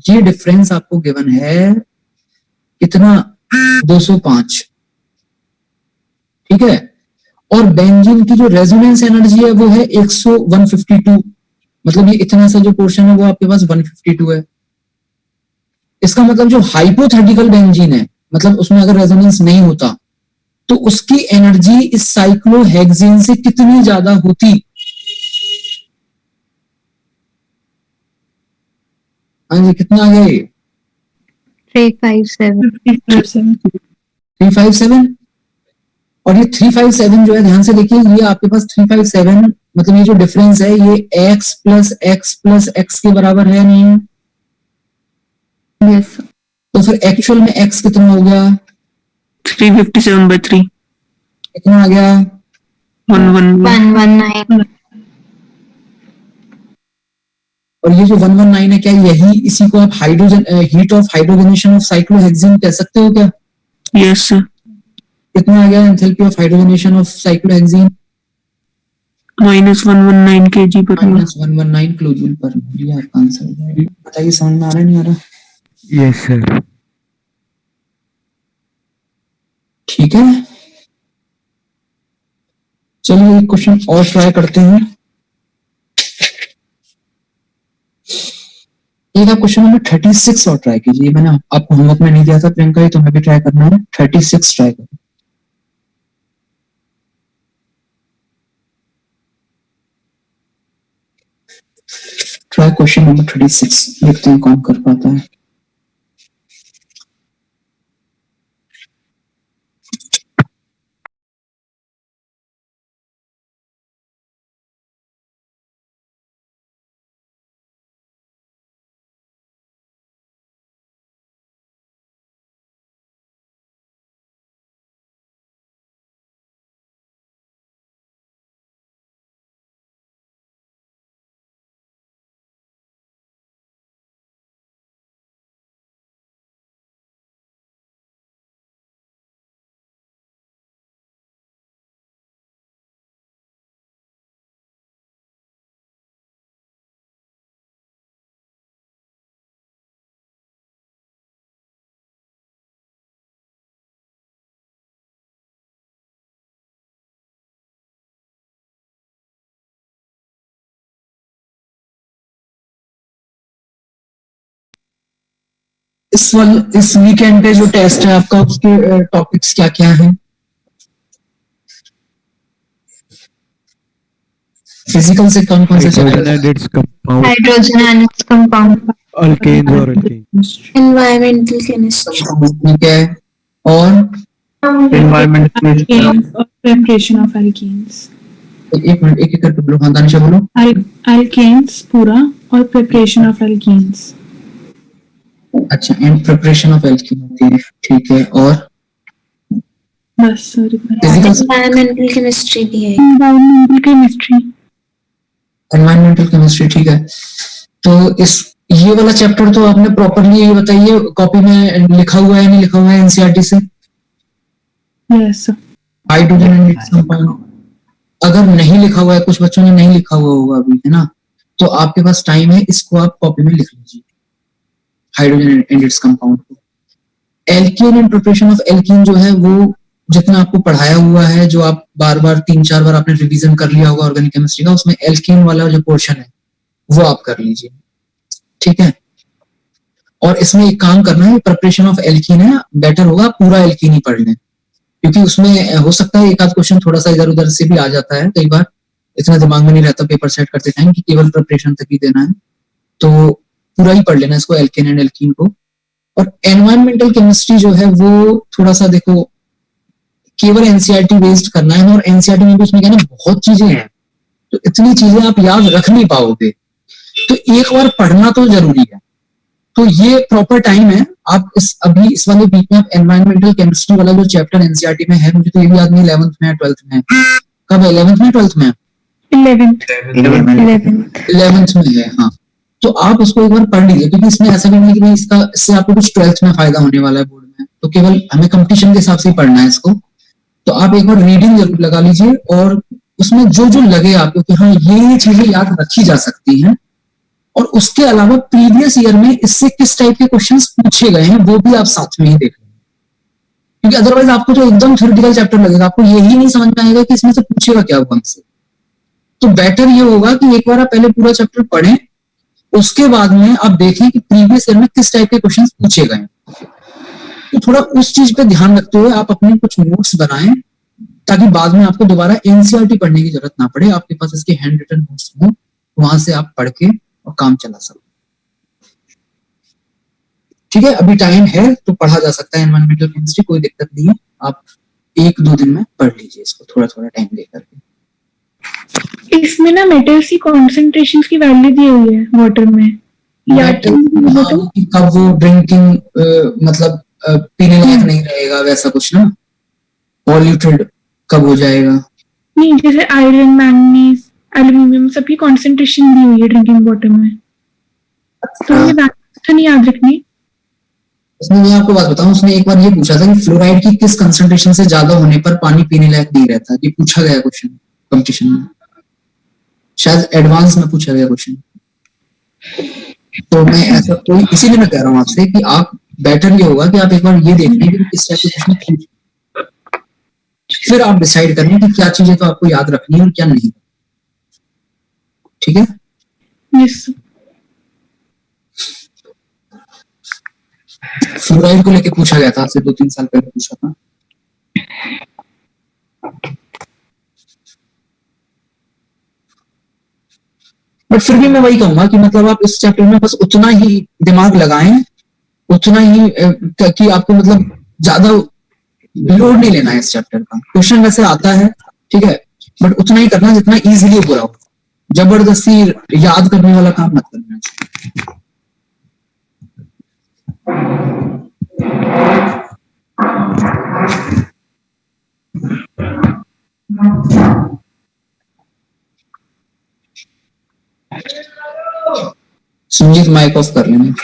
ये डिफरेंस आपको गिवन है कितना, 205। ठीक है, और बेंजीन की जो रेजोनेंस एनर्जी है वो है 152, मतलब ये इतना सा जो पोर्शन है वो आपके पास 152 है। इसका मतलब जो हाइपोथेटिकल बेंजीन है, मतलब उसमें अगर रेजोनेंस नहीं होता तो उसकी एनर्जी इस साइक्लोहेक्सेन से कितनी ज्यादा होती? हाँ जी, कितना आ गया ये? 357। और ये 357 जो है, ध्यान से देखिए, ये आपके पास 357, मतलब ये जो डिफरेंस है ये x plus x plus x के बराबर है नहीं है? यस। तो फिर एक्चुअल में x कितना हो गया? 357/3। कितना आ गया? 119। और ये जो 119 है, क्या यही इसी को आप hydrogen heat of hydrogenation of cyclohexene कह सकते हो क्या? Yes sir. कितना आ गया enthalpy of hydrogenation of cyclohexene? -119 kg पर मोल। -119 किलोजूल पर मोल। ये आपका आंसर है। बताइए समझ में आ रहा है नहीं आ रहा? Yes sir. ठीक है, चलिए एक क्वेश्चन और ट्राई करते हैं। एक आप क्वेश्चन नंबर 36 और ट्राई कीजिए। मैंने आपको होमवर्क में नहीं दिया था प्रियंका, ये तुम्हें भी ट्राई करना है। 36 ट्राई करो। ट्राई क्वेश्चन नंबर 36, देखते हैं कौन कर पाता है। इस वीकेंड पे जो टेस्ट है आपका, उसके टॉपिक्स क्या क्या हैं? फिजिकल से कौन कौन से hydrogen and its compound, hydrogen and its compound, alkanes और एल्केन्स, एनवायरमेंटल केमिस्ट्री, ठीक है, और एनवायरमेंटल प्रिपरेशन ऑफ एल्केन्स। एक मिनट, एक एक करके बोलो। हाँ दानिशा बोलो। एल्केन्स पूरा और प्रिपरेशन ऑफ एल्केन्स। अच्छा, एंड प्रिपरेशन ऑफ एल्कीन होती है, ठीक है, और बस सर इतना। एनवायरमेंटल केमिस्ट्री भी है। एनवायरमेंटल केमिस्ट्री, एनवायरमेंटल केमिस्ट्री, ठीक है। तो इस ये वाला चैप्टर तो आपने प्रॉपरली, ये बताइए कॉपी में लिखा हुआ है नहीं लिखा हुआ है एनसीईआरटी से? Yes. Hydrogen and its compound अगर नहीं लिखा हुआ है, कुछ बच्चों ने नहीं लिखा हुआ होगा अभी, है ना, तो आपके पास टाइम है, इसको आप कॉपी में लिख लीजिए, हाइड्रोजन एंड इट्स कंपाउंड को। Alkene and preparation of alkene जो है वो जितना आपको पढ़ाया हुआ है, जो आप बार बार 3-4 बार आपने रिवीजन कर लिया होगा ऑर्गेनिक केमिस्ट्री का, उसमें एल्कीन वाला जो पोर्शन है वो आप कर लीजिए, ठीक है। और इसमें एक काम करना है, प्रिपरेशन ऑफ एल्कीन है, बेटर होगा पूरा एल्कीन ही पढ़ लें, क्योंकि उसमें हो सकता है एक आध क्वेश्चन थोड़ा सा इधर उधर से भी आ जाता है, कई बार इतना दिमाग में नहीं रहता पेपर सेट करते टाइम कि केवल प्रिपरेशन तक ही देना है, तो पूरा ही पढ़ लेना इसको, एल्केन एंड एल्कीन को। और एनवायरमेंटल केमिस्ट्री जो है वो थोड़ा सा देखो, केवल एनसीईआरटी बेस्ड करना है, और एनसीईआरटी में भी उसमें क्या ना बहुत चीजें हैं, तो इतनी चीजें आप याद रख नहीं पाओगे, तो एक बार पढ़ना तो जरूरी है। तो ये प्रॉपर टाइम है, आप अभी इस वाले वीक में आप एनवायरमेंटल केमिस्ट्री वाला जो चैप्टर एनसीईआरटी में है, मुझे तो ये भी याद नहीं 11th में है 12th में है, कब है 11th में 12th में? 11th में है, हाँ। तो आप उसको एक बार पढ़ लीजिए, क्योंकि इसमें ऐसा भी नहीं कि इससे आपको कुछ 12th में फायदा होने वाला है बोर्ड में, तो केवल हमें कंपटीशन के हिसाब से पढ़ना है इसको। तो आप एक बार रीडिंग जरूर लगा लीजिए, और उसमें जो जो लगे आपको कि हाँ ये चीजें याद रखी जा सकती हैं, और उसके अलावा प्रीवियस ईयर में इससे किस टाइप के क्वेश्चंस पूछे गए हैं वो भी आप साथ में ही देख लेंगे, क्योंकि अदरवाइज आपको तो एकदम थ्योरेटिकल चैप्टर लगेगा, आपको यही नहीं समझ में आएगा कि इसमें से पूछेगा क्या हुआ हमसे। तो बेटर ये होगा कि एक बार आप पहले पूरा चैप्टर पढ़ें, उसके बाद में आप देखें कि प्रीवियस ईयर में किस टाइप के क्वेश्चंस पूछे गए। तो थोड़ा उस चीज पे ध्यान रखते हुए आप अपने कुछ नोट्स बनाएं, ताकि बाद में आपको दोबारा एनसीईआरटी पढ़ने की जरूरत ना पड़े, आपके पास इसके हैंड रिटन नोट्स हो, वहां से आप पढ़ के और काम चला सको, ठीक है। अभी टाइम है तो पढ़ा जा सकता है एनवायरमेंटल केमिस्ट्री, कोई दिक्कत नहीं है, आप 1-2 दिन में पढ़ लीजिए इसको थोड़ा थोड़ा टाइम लेकर के। इसमें ना मेटल्स की कॉन्सेंट्रेशन की वैल्यू दी हुई है वाटर में, या कब वो ड्रिंकिंग मतलब पीने लायक नहीं रहेगा, वैसा कुछ ना, पॉल्यूटेड कब हो जाएगा। नहीं, जैसे आयरन, मैंगनीज, एल्यूमिनियम, सबकी कॉन्सेंट्रेशन दी हुई है ड्रिंकिंग वाटर में। तो ये बात तो नहीं याद रखनी। उसने, मैं आपको बात बताऊं, उसने एक बार ये पूछा था कि फ्लोराइड की किस कंसंट्रेशन से ज्यादा होने पर पानी पीने लायक नहीं रहता। ये पूछा गया क्वेश्चन कंपटीशन में, शायद एडवांस में पूछा गया क्वेश्चन। तो मैं ऐसा कोई, इसीलिए मैं कह रहा हूँ आपसे कि आप बेटर ये होगा कि आप एक बार ये देख लें कि किस टाइप के क्वेश्चन पूछे, फिर आप डिसाइड करें कि क्या चीजें तो आपको याद रखनी है और क्या नहीं। ठीक है? यस। फ्लोराइड को लेके पूछा गया था, आपसे 2-3 साल पहले पूछा था। बट फिर भी मैं वही कहूंगा कि मतलब आप इस चैप्टर में बस उतना ही दिमाग लगाएं, उतना ही कि आपको मतलब ज्यादा लोड नहीं लेना है इस चैप्टर का। क्वेश्चन वैसे आता है, ठीक है, बट उतना ही करना जितना इजीली पूरा हो। जबरदस्ती याद करने वाला काम मत करना। संजीत माइक ऑफ कर लेना।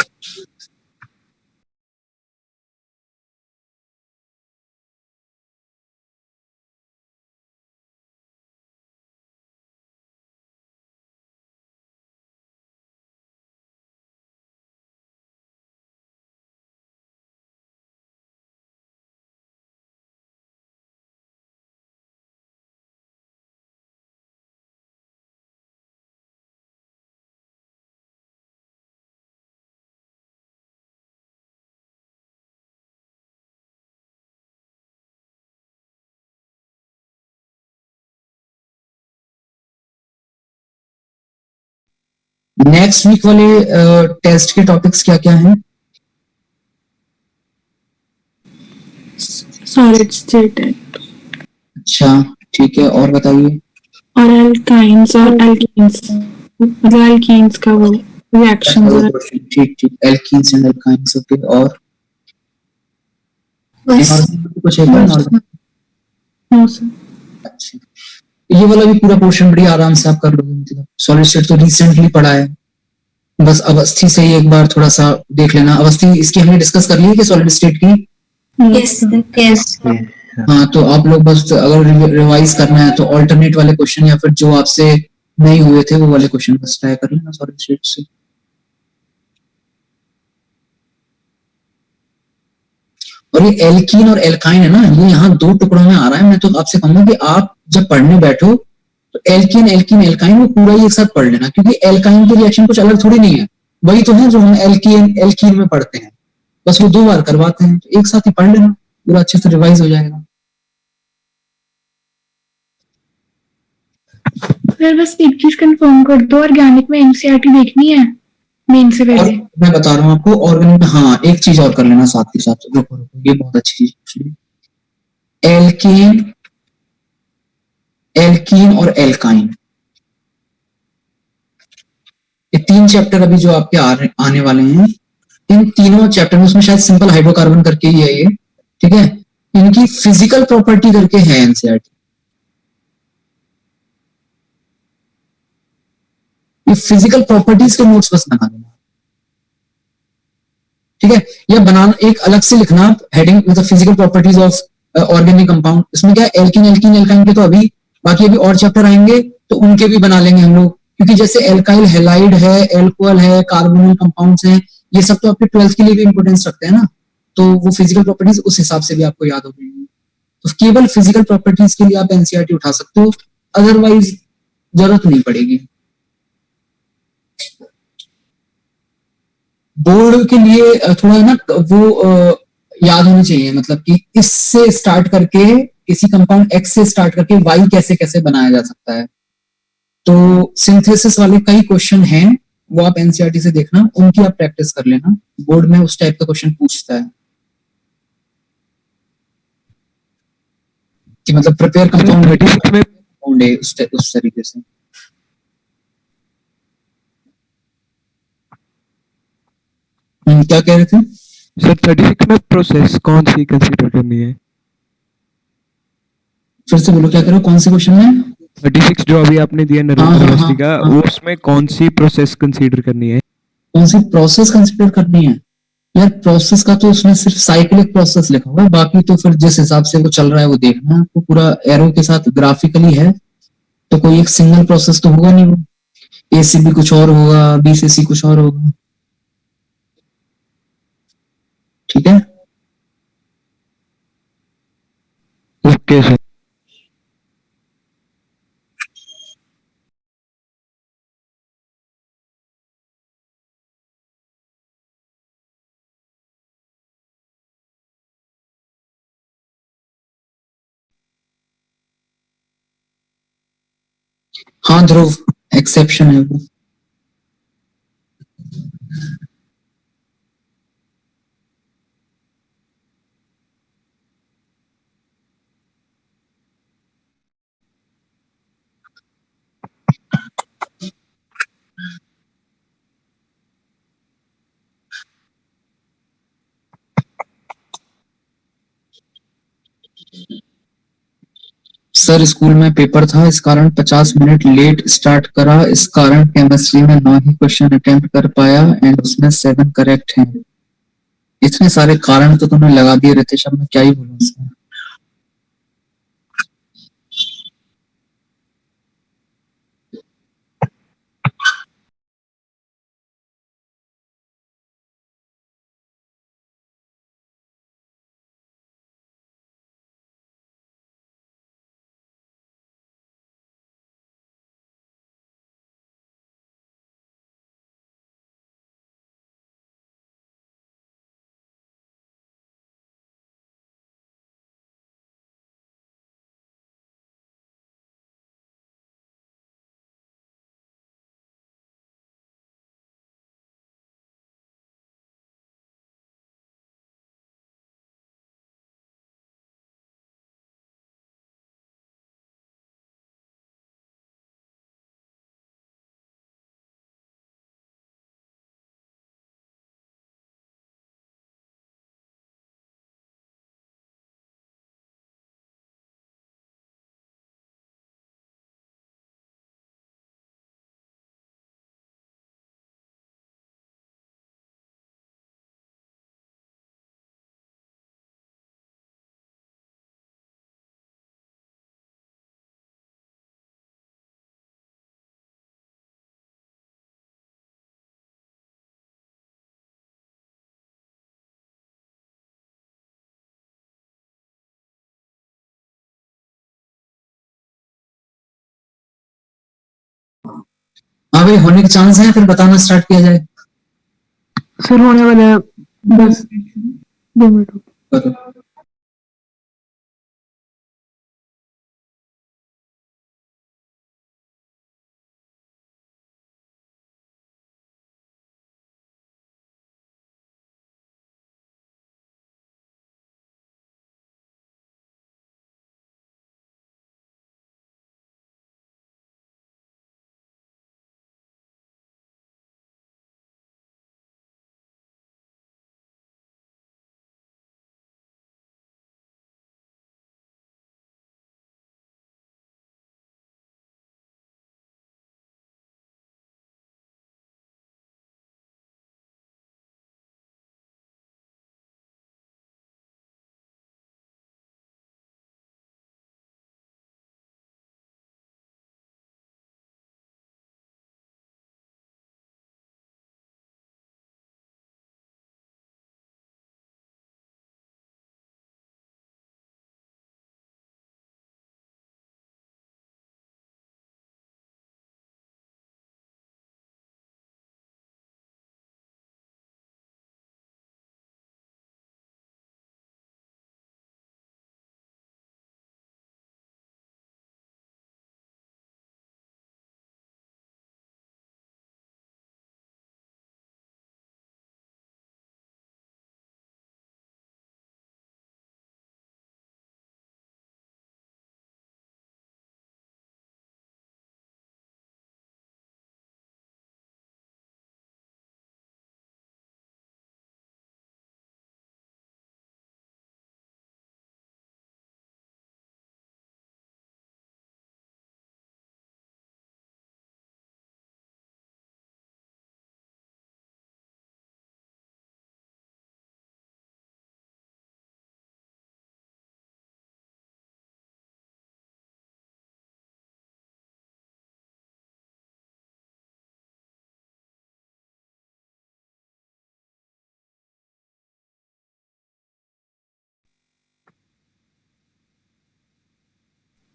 नेक्स्ट वीक वाले टेस्ट के टॉपिक्स क्या क्या हैं? सॉलिड स्टेट अच्छा, ठीक है, और बताइए। और एल्काइंस और एल्कीन्स, मतलब एल्कीन्स का वो रिएक्शन। ठीक ठीक, एल्कीन्स एंड एल्काइंस, ओके। और कुछ है क्या? No sir. अच्छा, ये वाला भी पूरा पोर्शन बड़ी आराम से आप कर लोगे। मतलब सॉलिड स्टेट तो रिसेंटली पढ़ा है, बस अवस्थी से ही एक बार थोड़ा सा देख लेना। अवस्थी इसकी हमने डिस्कस कर ली है कि सॉलिड स्टेट की। Yes yes. हाँ, तो आप लोग बस अगर रिवाइज करना है तो ऑल्टरनेट वाले क्वेश्चन या फिर जो आपसे नहीं हुए थे वो वाले क्वेश्चन बस ट्राई कर लेना सॉलिड स्टेट से। और ये एल्कीन और एल्काइन है ना, ये यहाँ 2 टुकड़ों में आ रहा है। मैं तो आपसे कहूंगा कि आप जब पढ़ने बैठो तो एल्कीन एल्कीन एल्काइन वो पूरा ही एक साथ पढ़ लेना, क्योंकि एल्काइन की रिएक्शन कुछ अलग थोड़ी नहीं है, वही तो है जो हम एल्कीन एल्कीन में पढ़ते हैं, बस वो 2 बार करवाते हैं। तो एक साथ ही पढ़ लेना, पूरा अच्छे से रिवाइज हो जाएगा। फिर बस एक चीज कंफर्म कर दो, ऑर्गेनिक में एनसीईआरटी देखनी है मेन से पहले। मैं बता रहा हूँ आपको ऑर्गेनिक में, हाँ एक चीज और कर लेना साथ के साथ। रुको रुको, ये बहुत अच्छी चीज है। एल्कीन एल्कीन और एल्काइन, ये 3 चैप्टर अभी जो आपके आने वाले हैं, इन तीनों चैप्टर में, उसमें शायद सिंपल हाइड्रोकार्बन करके ही है ये, ठीक है, इनकी फिजिकल प्रॉपर्टी करके है एनसीईआरटी। ये फिजिकल प्रॉपर्टीज के नोट्स बस बना देना, ठीक है, या बनाना एक अलग से लिखना हेडिंग, मतलब physical properties of organic compound. इसमें क्या है, एल्कीन एल्कीन एल्काइन के तो अभी बाकी अभी और चैप्टर आएंगे तो उनके भी बना लेंगे हम लोग, क्योंकि जैसे एल्काइल हैलाइड है, एल्कोहल है, कार्बोनिल कंपाउंड्स हैं, ये सब तो आपके 12th के लिए भी इंपोर्टेंस रखते हैं ना, तो वो फिजिकल प्रॉपर्टीज उस हिसाब से भी आपको याद हो जाएंगी। तो केवल फिजिकल प्रॉपर्टीज के लिए आप एनसीईआरटी उठा सकते हो, अदरवाइज जरूरत नहीं पड़ेगी। बोर्ड के लिए थोड़ा ना वो याद होनी चाहिए, मतलब कि इससे स्टार्ट करके, किसी कंपाउंड एक्स से स्टार्ट करके वाई कैसे कैसे बनाया जा सकता है। तो सिंथेसिस वाले कई क्वेश्चन हैं, वो आप एनसीईआरटी से देखना, उनकी आप प्रैक्टिस कर लेना, बोर्ड में उस टाइप का क्वेश्चन पूछता है कि मतलब प्रिपेयर कंपाउंड है उस तरीके से। क्या कह रहे थे सर? 36 में प्रोसेस कौन सी कंसीडर करनी है? फिर से बोलो, क्या कह रहे हो, कौन से क्वेश्चन में? 36 जो अभी आपने दिया नरेंद्र अवस्थी का, वो उसमें कौन सी प्रोसेस कंसीडर करनी है? कौन सी प्रोसेस कंसिडर करनी है यार? प्रोसेस का तो उसमें सिर्फ साइक्लिक प्रोसेस लिखा हुआ है, बाकी तो फिर जिस हिसाब से वो चल रहा है वो देखना है आपको। पूरा एरो के साथ ग्राफिकली है, तो कोई एक सिंगल प्रोसेस तो होगा नहीं। वो ए से बी कुछ और होगा, बी से सी कुछ और होगा। ठीक है, ओके सर। हाँ ध्रुव, एक्सेप्शन है वो। सर स्कूल में पेपर था, इस कारण 50 मिनट लेट स्टार्ट करा, इस कारण केमिस्ट्री में 9 ही क्वेश्चन अटेम्प्ट कर पाया एंड उसमें 7 करेक्ट हैं। इतने सारे कारण तो तुमने लगा दिए रितेश, अब मैं क्या ही बोलूं इसमें। हाँ भाई, होने के चांस है, फिर बताना स्टार्ट किया जाए। सर होने वाला है, बस 2 मिनट। करो।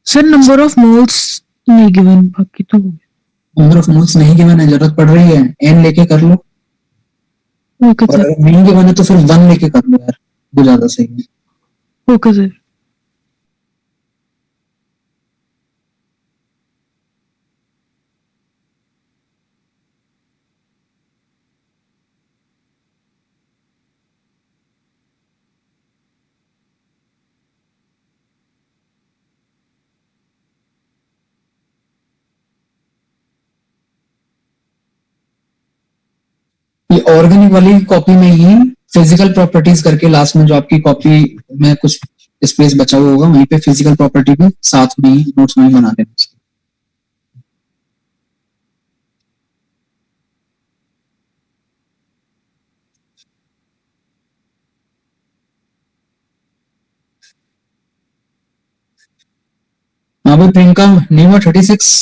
सर नंबर ऑफ मोल्स नहीं गिवन, बाकी तो नंबर ऑफ मोल्स नहीं गिवन है, जरूरत पड़ रही है एन लेके कर लो, ओके और सर। अगर नहीं गिवन है तो फिर 1 लेके कर लो यार, वो ज्यादा सही है। Okay sir. ये ऑर्गेनिक वाली कॉपी में ही फिजिकल प्रॉपर्टीज करके लास्ट में जो आपकी कॉपी में कुछ स्पेस बचा हुआ होगा वहीं पे फिजिकल प्रॉपर्टी भी साथ में ही नोट्स में ही बना देना। हाँ भाई प्रियंका, नीवा 36।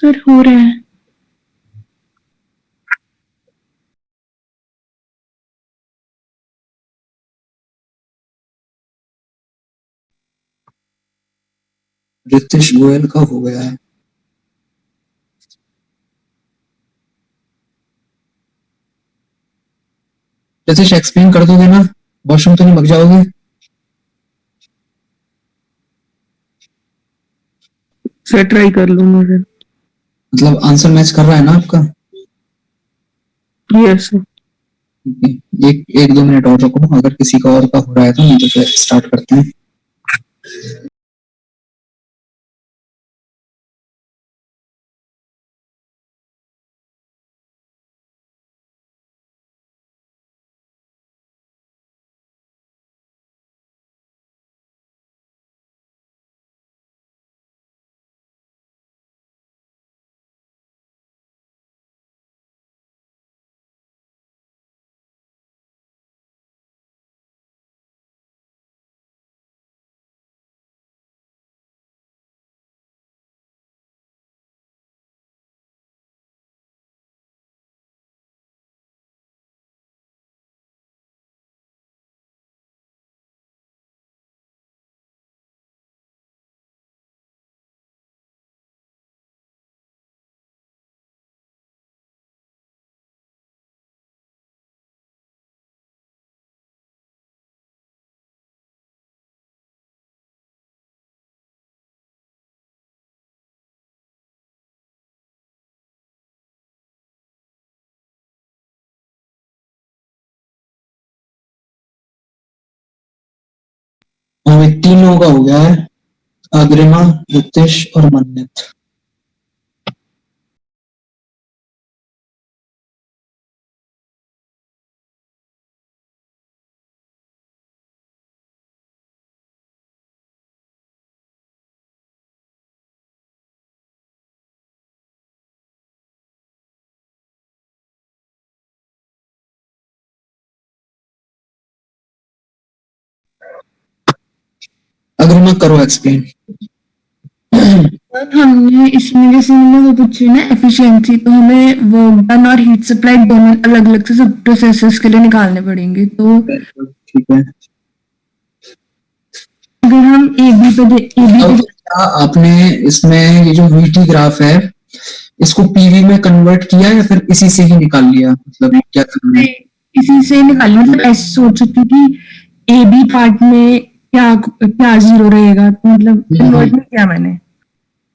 सर हो रहा है। रितेश गोयल का हो गया है। रितेश एक्सप्लेन कर दोगे ना, वॉशरूम तो नहीं भग जाओगे? सर ट्राई कर लूंगा सर। मतलब आंसर मैच कर रहा है ना आपका? Yes sir. ठीक है, एक 2 मिनट और रुको, अगर किसी का और का हो रहा है तो नहीं तो फिर स्टार्ट करते हैं। हमें 3 लोगों का हो गया है, अग्रिमा, रितेश और मन्नत। अग्रिमा करो एक्सप्लेन। हमने इसमें जैसे मैंने वो पूछी ना एफिशिएंसी, तो हमें वो डन और हीट सप्लाई दोनों अलग अलग से सब प्रोसेसेस के लिए निकालने पड़ेंगे। तो ठीक है, अगर हम एबी पे क्या आपने इसमें ये जो वीटी ग्राफ है इसको पीवी में कन्वर्ट किया या फिर इसी से ही निकाल लिया, मतलब क्या करना है? इसी से निकाली, मतलब ऐसे सोच रही थी कि एबी पार्ट में क्या क्या जीरो रहेगा, तो मतलब कन्वर्ट नहीं किया मैंने।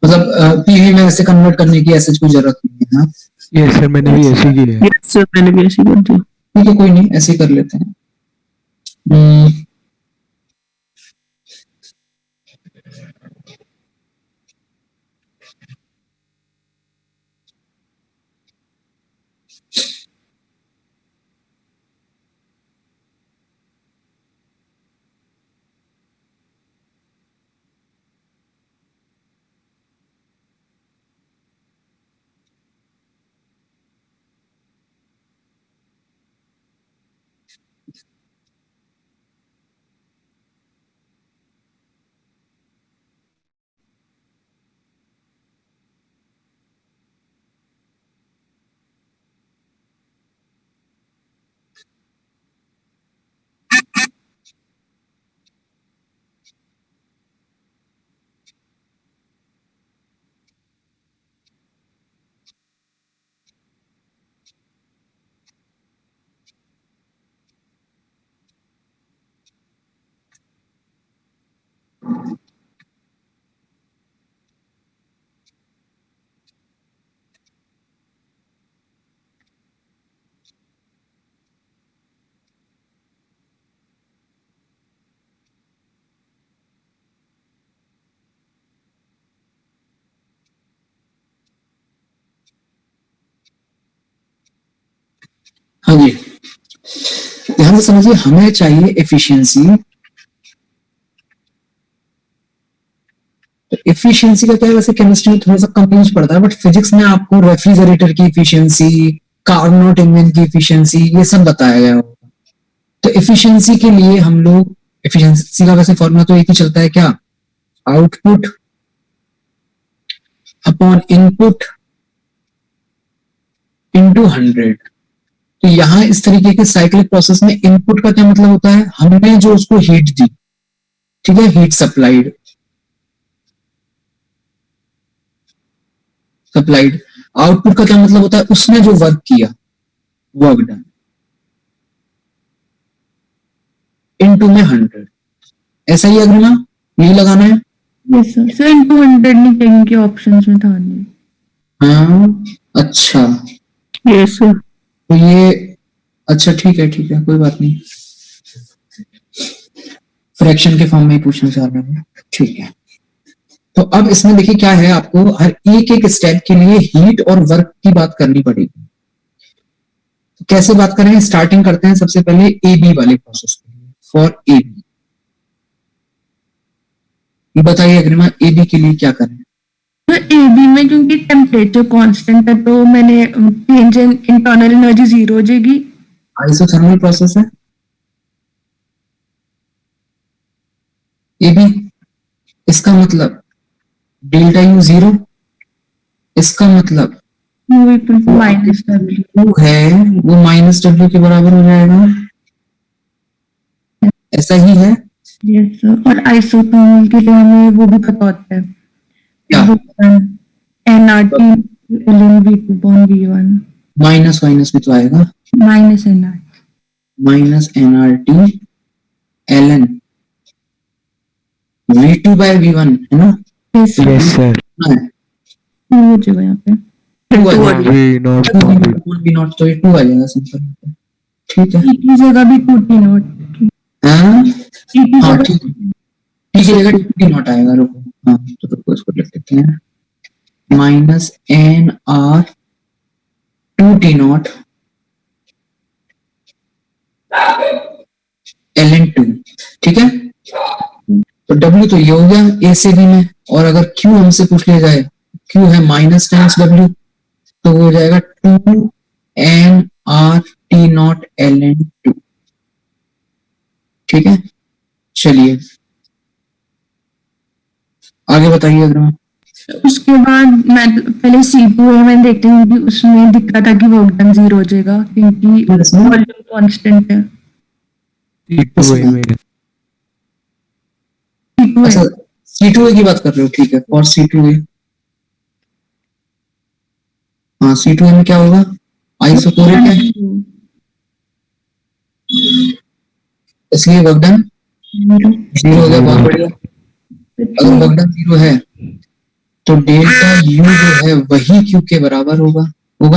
मतलब पीवी में ऐसे कन्वर्ट करने की ऐसे कोई जरूरत नहीं है ना? यस सर, मैंने भी ऐसे ही किया है। यस सर मैंने भी ऐसे ही कर दिया। ठीक है, कोई नहीं, ऐसे ही कर लेते हैं। हाँ जी, ध्यान से समझिए, हमें चाहिए एफिशिएंसी। तो एफिशिएंसी का क्या है, वैसे केमिस्ट्री में थोड़ा सा कंफ्यूज पड़ता है, बट फिजिक्स में आपको रेफ्रिजरेटर की एफिशिएंसी, कार्नोट इंजन की एफिशिएंसी, ये सब बताया गया होगा। तो एफिशिएंसी के लिए हम लोग, एफिशिएंसी का वैसे फॉर्मूला तो एक ही चलता है, क्या, आउटपुट अपॉन इनपुट इनटू 100। तो यहां इस तरीके के साइक्लिक प्रोसेस में इनपुट का क्या मतलब होता है, हमने जो उसको हीट दी, ठीक है, हीट सप्लाइड, आउटपुट का क्या मतलब होता है, उसने जो वर्क किया, वर्क डन, इनटू में 100। ऐसा ही अग्रिमा, यही लगाना है। Yes sir. सर इनटू 100 नहीं कहेंगे कि ऑप्शंस में था नहीं। हाँ अच्छा, यस सर। तो ये अच्छा ठीक है कोई बात नहीं, फ्रैक्शन के फॉर्म में ही पूछना चाह रहा हूँ, ठीक है। तो अब इसमें देखिए क्या है, आपको हर एक स्टेप के लिए हीट और वर्क की बात करनी पड़ेगी। तो कैसे बात करें, स्टार्टिंग करते हैं सबसे पहले ए बी वाले प्रोसेस के लिए, फॉर ए बी। ये बताइए अग्रिमा, ए बी के लिए क्या करें। तो एबी में क्योंकि टेम्परेचर कांस्टेंट है तो मैंने चेंज इन इंटरनल एनर्जी 0 हो जाएगी। आइसोथर्मल प्रोसेस है ए बी, इसका मतलब डेल्टा यू 0, इसका मतलब U equal to minus W है, वो माइनस डब्ल्यू के बराबर हो जाएगा, ऐसा ही है। Yes sir. और आइसोथर्मल के लिए हमें वो भी पता होता है, nRT ln V2 upon V1 minus भी तो आएगा, minus nRT minus nRT ln V2 by V1 है ना। यस सर, हो जाएगा यहाँ पे वी नॉट बी नॉट, तो ये 2 आ जाएगा सिंपल, ठीक है। की जगह भी 2T नॉट, हाँ जगह ठीक है, जगह 2T नॉट आएगा, रुको, हाँ तो रुको इसको लिख देते हैं, minus NR 2T not ln 2, ठीक है। तो W तो ये हो गया ए से बी में, और अगर Q हमसे पूछ लिया जाए, Q है माइनस टाइम्स W, तो वो हो जाएगा 2NRT नॉट ln 2, ठीक है। चलिए आगे बताइए अग्रिमा। उसके बाद मैं पहले C2 है, मैंने देखती हूँ कि उसमें दिख रहा था कि वर्क डन 0 हो जाएगा क्योंकि वॉल्यूम कांस्टेंट है। अच्छा C2A की बात कर रहे हो, ठीक है, फॉर C2A। हाँ C2A में क्या होगा, आइसोकोरिक है, इसलिए वर्क डन 0 हो गया, बहुत बढ़िया। अगर वर्क डन 0 है तो डेल्टा यू जो है वही क्यू के बराबर होगा,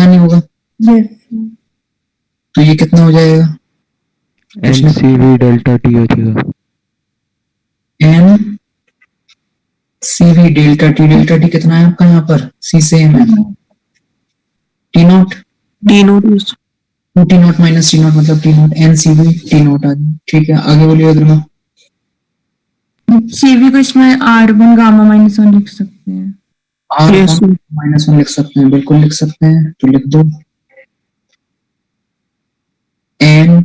नहीं होगा? तो ये कितना हो जाएगा, NCV डेल्टा टी हो जाएगा, एन CV डेल्टा टी कितना है आपका यहाँ पर, सी से एम है, T naught 2T naught minus T naught मतलब T naught, NCV T naught आ गया, ठीक है। आगे बोलिए अग्रिमा। CV को इसमें R1 गामा माइनस 1 लिख सकते हैं, R1 माइनस 1 लिख सकते हैं, बिल्कुल लिख सकते हैं, तो लिख दो N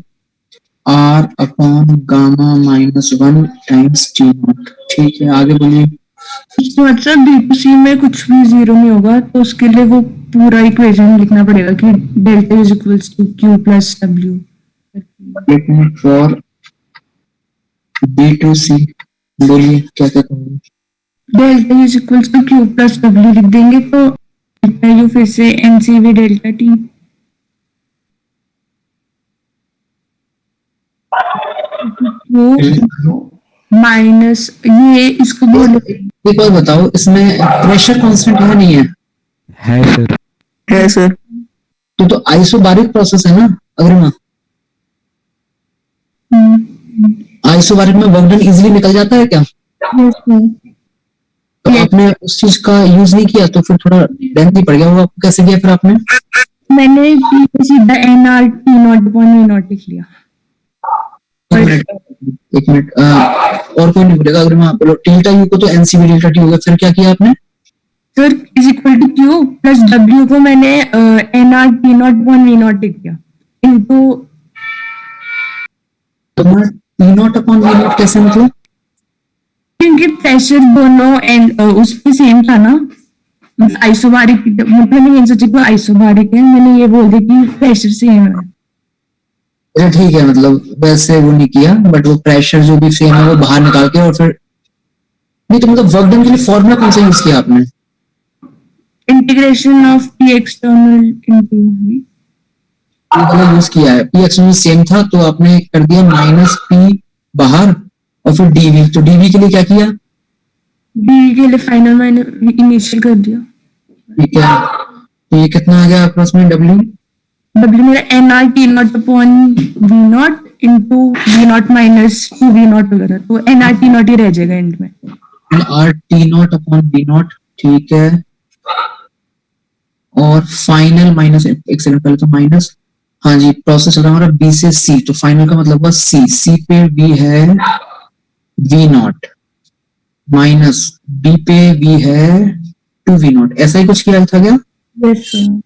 R upon gamma minus 1 times T not, ठीक है। आगे बोलिए। तो अच्छा B2C में कुछ भी 0 नहीं होगा तो उसके लिए वो पूरा इक्वेशन लिखना पड़ेगा कि delta is equals to Q plus W for B2C बोलिए क्या क्या कहोगे। Delta is equals to Q plus W लिख देंगे तो डेल्टा यू फिर से NCV डेल्टा T माइनस ये इसको बोलो। एक बात बताओ, इसमें प्रेशर कांस्टेंट है नहीं है? है सर। तो आइसोबारिक प्रोसेस है ना अग्रिमा, आइसोबारिक में वर्क डन इजीली निकल जाता है क्या? तो आपने उस चीज का यूज नहीं किया तो फिर थोड़ा लेंथी पड़ गया होगा, आपको कैसे किया फिर आपने? मैंने P को सीधा NR T not upon V not लिख लिया। एक मिनट और कोई नहीं बोलेगा अगर मैं आप बोलो डेल्टा यू को तो एनसीबी डेल्टा टी होगा, फिर क्या किया आपने? Sir is equal to Q plus W को मैंने NR T not upon V not लिख दिया इनटू तुम्हारा T not upon V not कैसे मतलब? क्योंकि प्रेशर दोनों एंड उस पे सेम था ना, आइसोबारिक, मतलब मैं ये सोची कि आइसोबारिक है, मैंने ये बोल दिया कि प्रेशर सेम है। अच्छा ठीक है, मतलब वैसे वो नहीं किया बट वो प्रेशर जो भी सेम है वो बाहर निकाल के और फिर नहीं तो मतलब वर्क डन के लिए फॉर्मूला कौन सा यूज किया आपने? Integration of P external into V। मतलब यूज किया है पी एक्सटर्नल सेम था तो आपने कर दिया माइनस पी बाहर और फिर डीवी, तो डीवी के लिए क्या किया? D के लिए फाइनल मैंने इनिशियल कर दिया। ठीक है, तो ये कितना आ गया आपके पास में डब्ल्यू? W मेरा NR T not upon V not into V not minus 2V not वगैरह, तो NR T नॉट ही रह जाएगा एंड में। R T not upon B not, ठीक है, और फाइनल माइनस एक सेकंड पहले तो माइनस, हाँ जी प्रोसेस चल रहा है हमारा बी से सी, तो फाइनल का मतलब हुआ सी, सी पे बी है वी नॉट माइनस बी पे वी है 2V नॉट, ऐसा ही कुछ किया था क्या? Yes sir.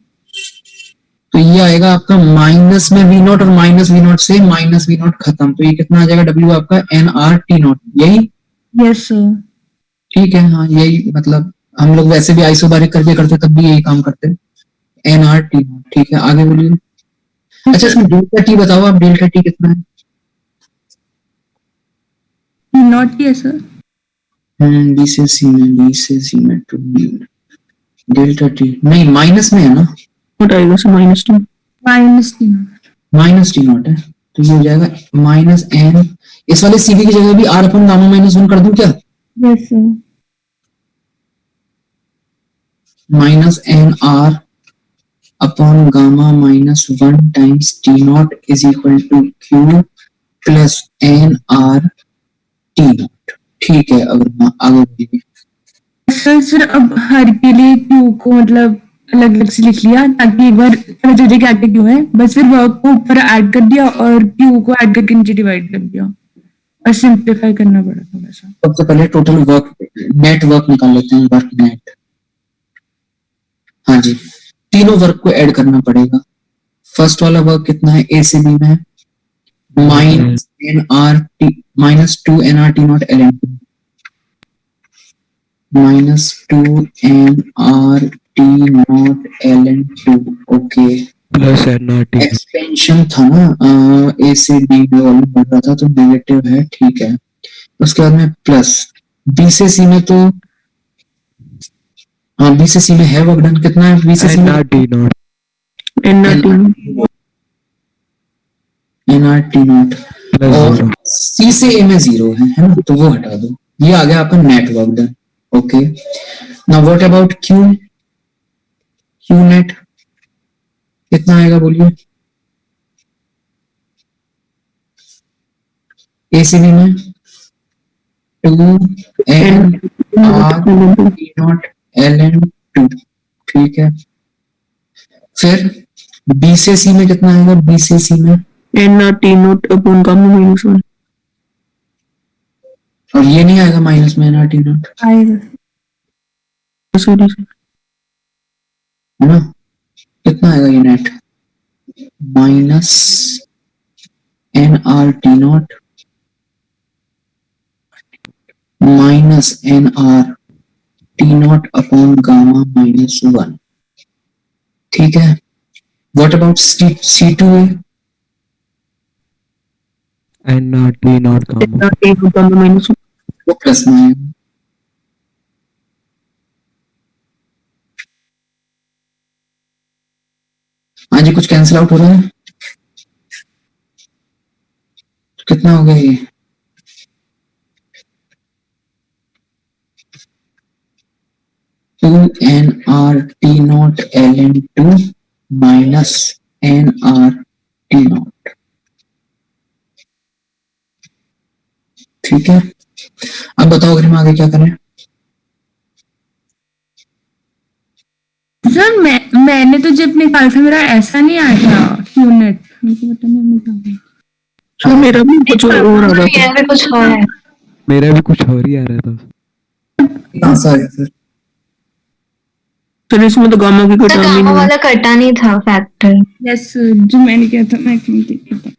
तो ये आएगा आपका माइनस में वी नॉट और माइनस वी नॉट से माइनस वी नॉट खत्म, तो ये कितना आ जाएगा डब्ल्यू आपका एन आर टी नॉट, यही? Yes sir. ठीक है, हाँ यही, मतलब हम लोग वैसे भी आइसोबारिक करके करते तब भी यही काम करते, एन आर टी नॉट। ठीक है आगे बोलिए। अच्छा इसमें डेल्टा टी बताओ आप, डेल्टा टी कितना है? T नॉट ही है सर। बी से सी में, बी से सी में टू डेल्टा टी नहीं माइनस में है ना? नॉट आएगा sir, minus two minus T not. Minus T not है तो ये हो जाएगा माइनस एन, इस वाले सीवी की जगह भी R upon gamma minus one कर दूं क्या? Yes sir. Minus N R upon gamma minus one times T not is equal to Q plus N R T not. ठीक है अब मैं आगे बढ़िए। सर अब हर के लिए Q को मतलब अलग अलग से लिख लिया ताकि एक बार पता चल जाए कि आगे क्यों है, बस फिर वर्क को ऊपर ऐड कर दिया और Q को ऐड करके नीचे डिवाइड कर दिया और सिंप्लीफाई करना पड़ा थोड़ा सा। सबसे पहले टोटल वर्क नेट वर्क निकाल लेते हैं, वर्क नेट, हाँ जी तीनों वर्क को ऐड करना पड़ेगा। फर्स्ट वाला वर्क कितना है ए से बी में है minus N R T minus 2 N R T not L N two minus 2 N R T not L N two, okay plus N R T. Expansion था ना ए से बी में वॉल्यूम बढ़ रहा था तो नेगेटिव है, ठीक है। उसके बाद में प्लस बी से सी में, तो हाँ बी से सी में है वर्क डन कितना है? बी से सी में N R T not N R T not plus और सी से ए में 0 है ना, तो वो हटा दो, ये आ गया आपका net work done. Okay now what about Q, Q net कितना आएगा बोलिए? ए से बी में 2 N R T not L N two, ठीक है। फिर बी से सी में कितना आएगा? बी से सी में N R T not upon gamma minus one, और ये नहीं आएगा माइनस में एन आर टी नॉट आएगा सॉरी सर, है ना, कितना आएगा ये net? Minus N R T not minus N R T not upon gamma minus one, ठीक है। What about C to A? N R T not gamma minus वो plus में आएगा, हाँ जी कुछ कैंसिल आउट हो रहा है, तो कितना हो गया ये? Two N R T not L N two minus N R T not, ठीक है। अब बताओ अगर हम आगे क्या करें? सर मैंने तो जब निकाला था मेरा ऐसा नहीं आया क्यूनेट, मुझे पता नहीं मैं क्या हुआ। सर मेरा भी कुछ और आ रहा था। यहाँ पे कुछ और है। मेरा भी कुछ और ही आ रहा था। कहाँ से आया फिर? सर इसमें तो गामा की कोई तो टर्म ही गामा नहीं है। वाला कटा नहीं था फैक्टर। यस जो मैंने किया था मैं क्यों नहीं किया था।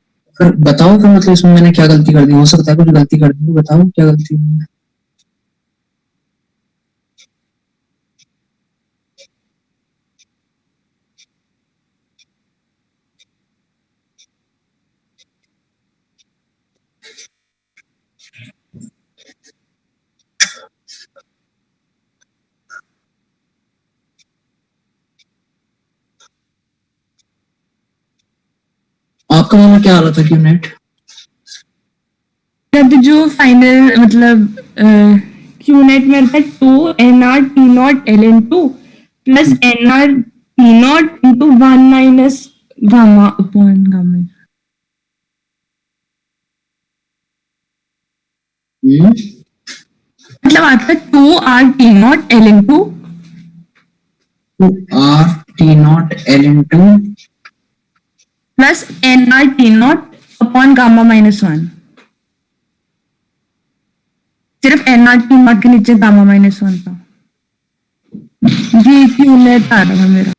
फिर बताओ फिर मतलब इसमें मैंने क्या गलती कर दी? हो सकता है कुछ गलती कर दी हो, बताओ क्या गलती हुई है? आपका माना क्या हालत है क्यूनेट? तो जो फाइनल मतलब क्यूनेट मेरे पास 2 NR T not LN2 plus NR T not into 1 minus gamma upon gamma. मतलब आपका 2R T not LN2 2R T not LN2 plus NR T not upon gamma -1। सिर्फ NR T नॉट के नीचे gamma -1 था। ये QNet आ रहा था मेरा।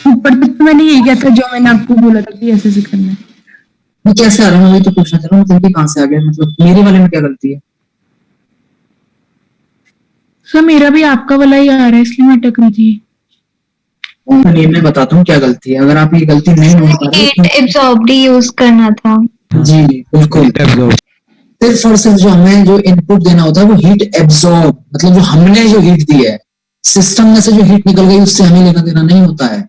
ऊपर तक तो मैंने यही किया था जो मैंने आपको बोला था कि ऐसे करना है। ये कैसे आ रहा है? मैं वही तो पूछना चाह रहा हूँ, मतलब कि कहाँ से आ गया? मतलब मेरे वाले में क्या गलती है? सर मेरा भी आपका वाला ही आ रहा है इसलिए मैं अटक रही थी। ये मैं बताता हूँ क्या गलती है। अगर आप ये गलती नहीं हो पा रही हीट एब्जॉर्ब यूज करना था। जी बिल्कुल, सिर्फ और सिर्फ जो हमें जो इनपुट देना होता है वो हीट एब्जॉर्ब, मतलब जो हमने जो हीट दी है सिस्टम में से जो हीट निकल गई उससे हमें लेना देना नहीं होता है।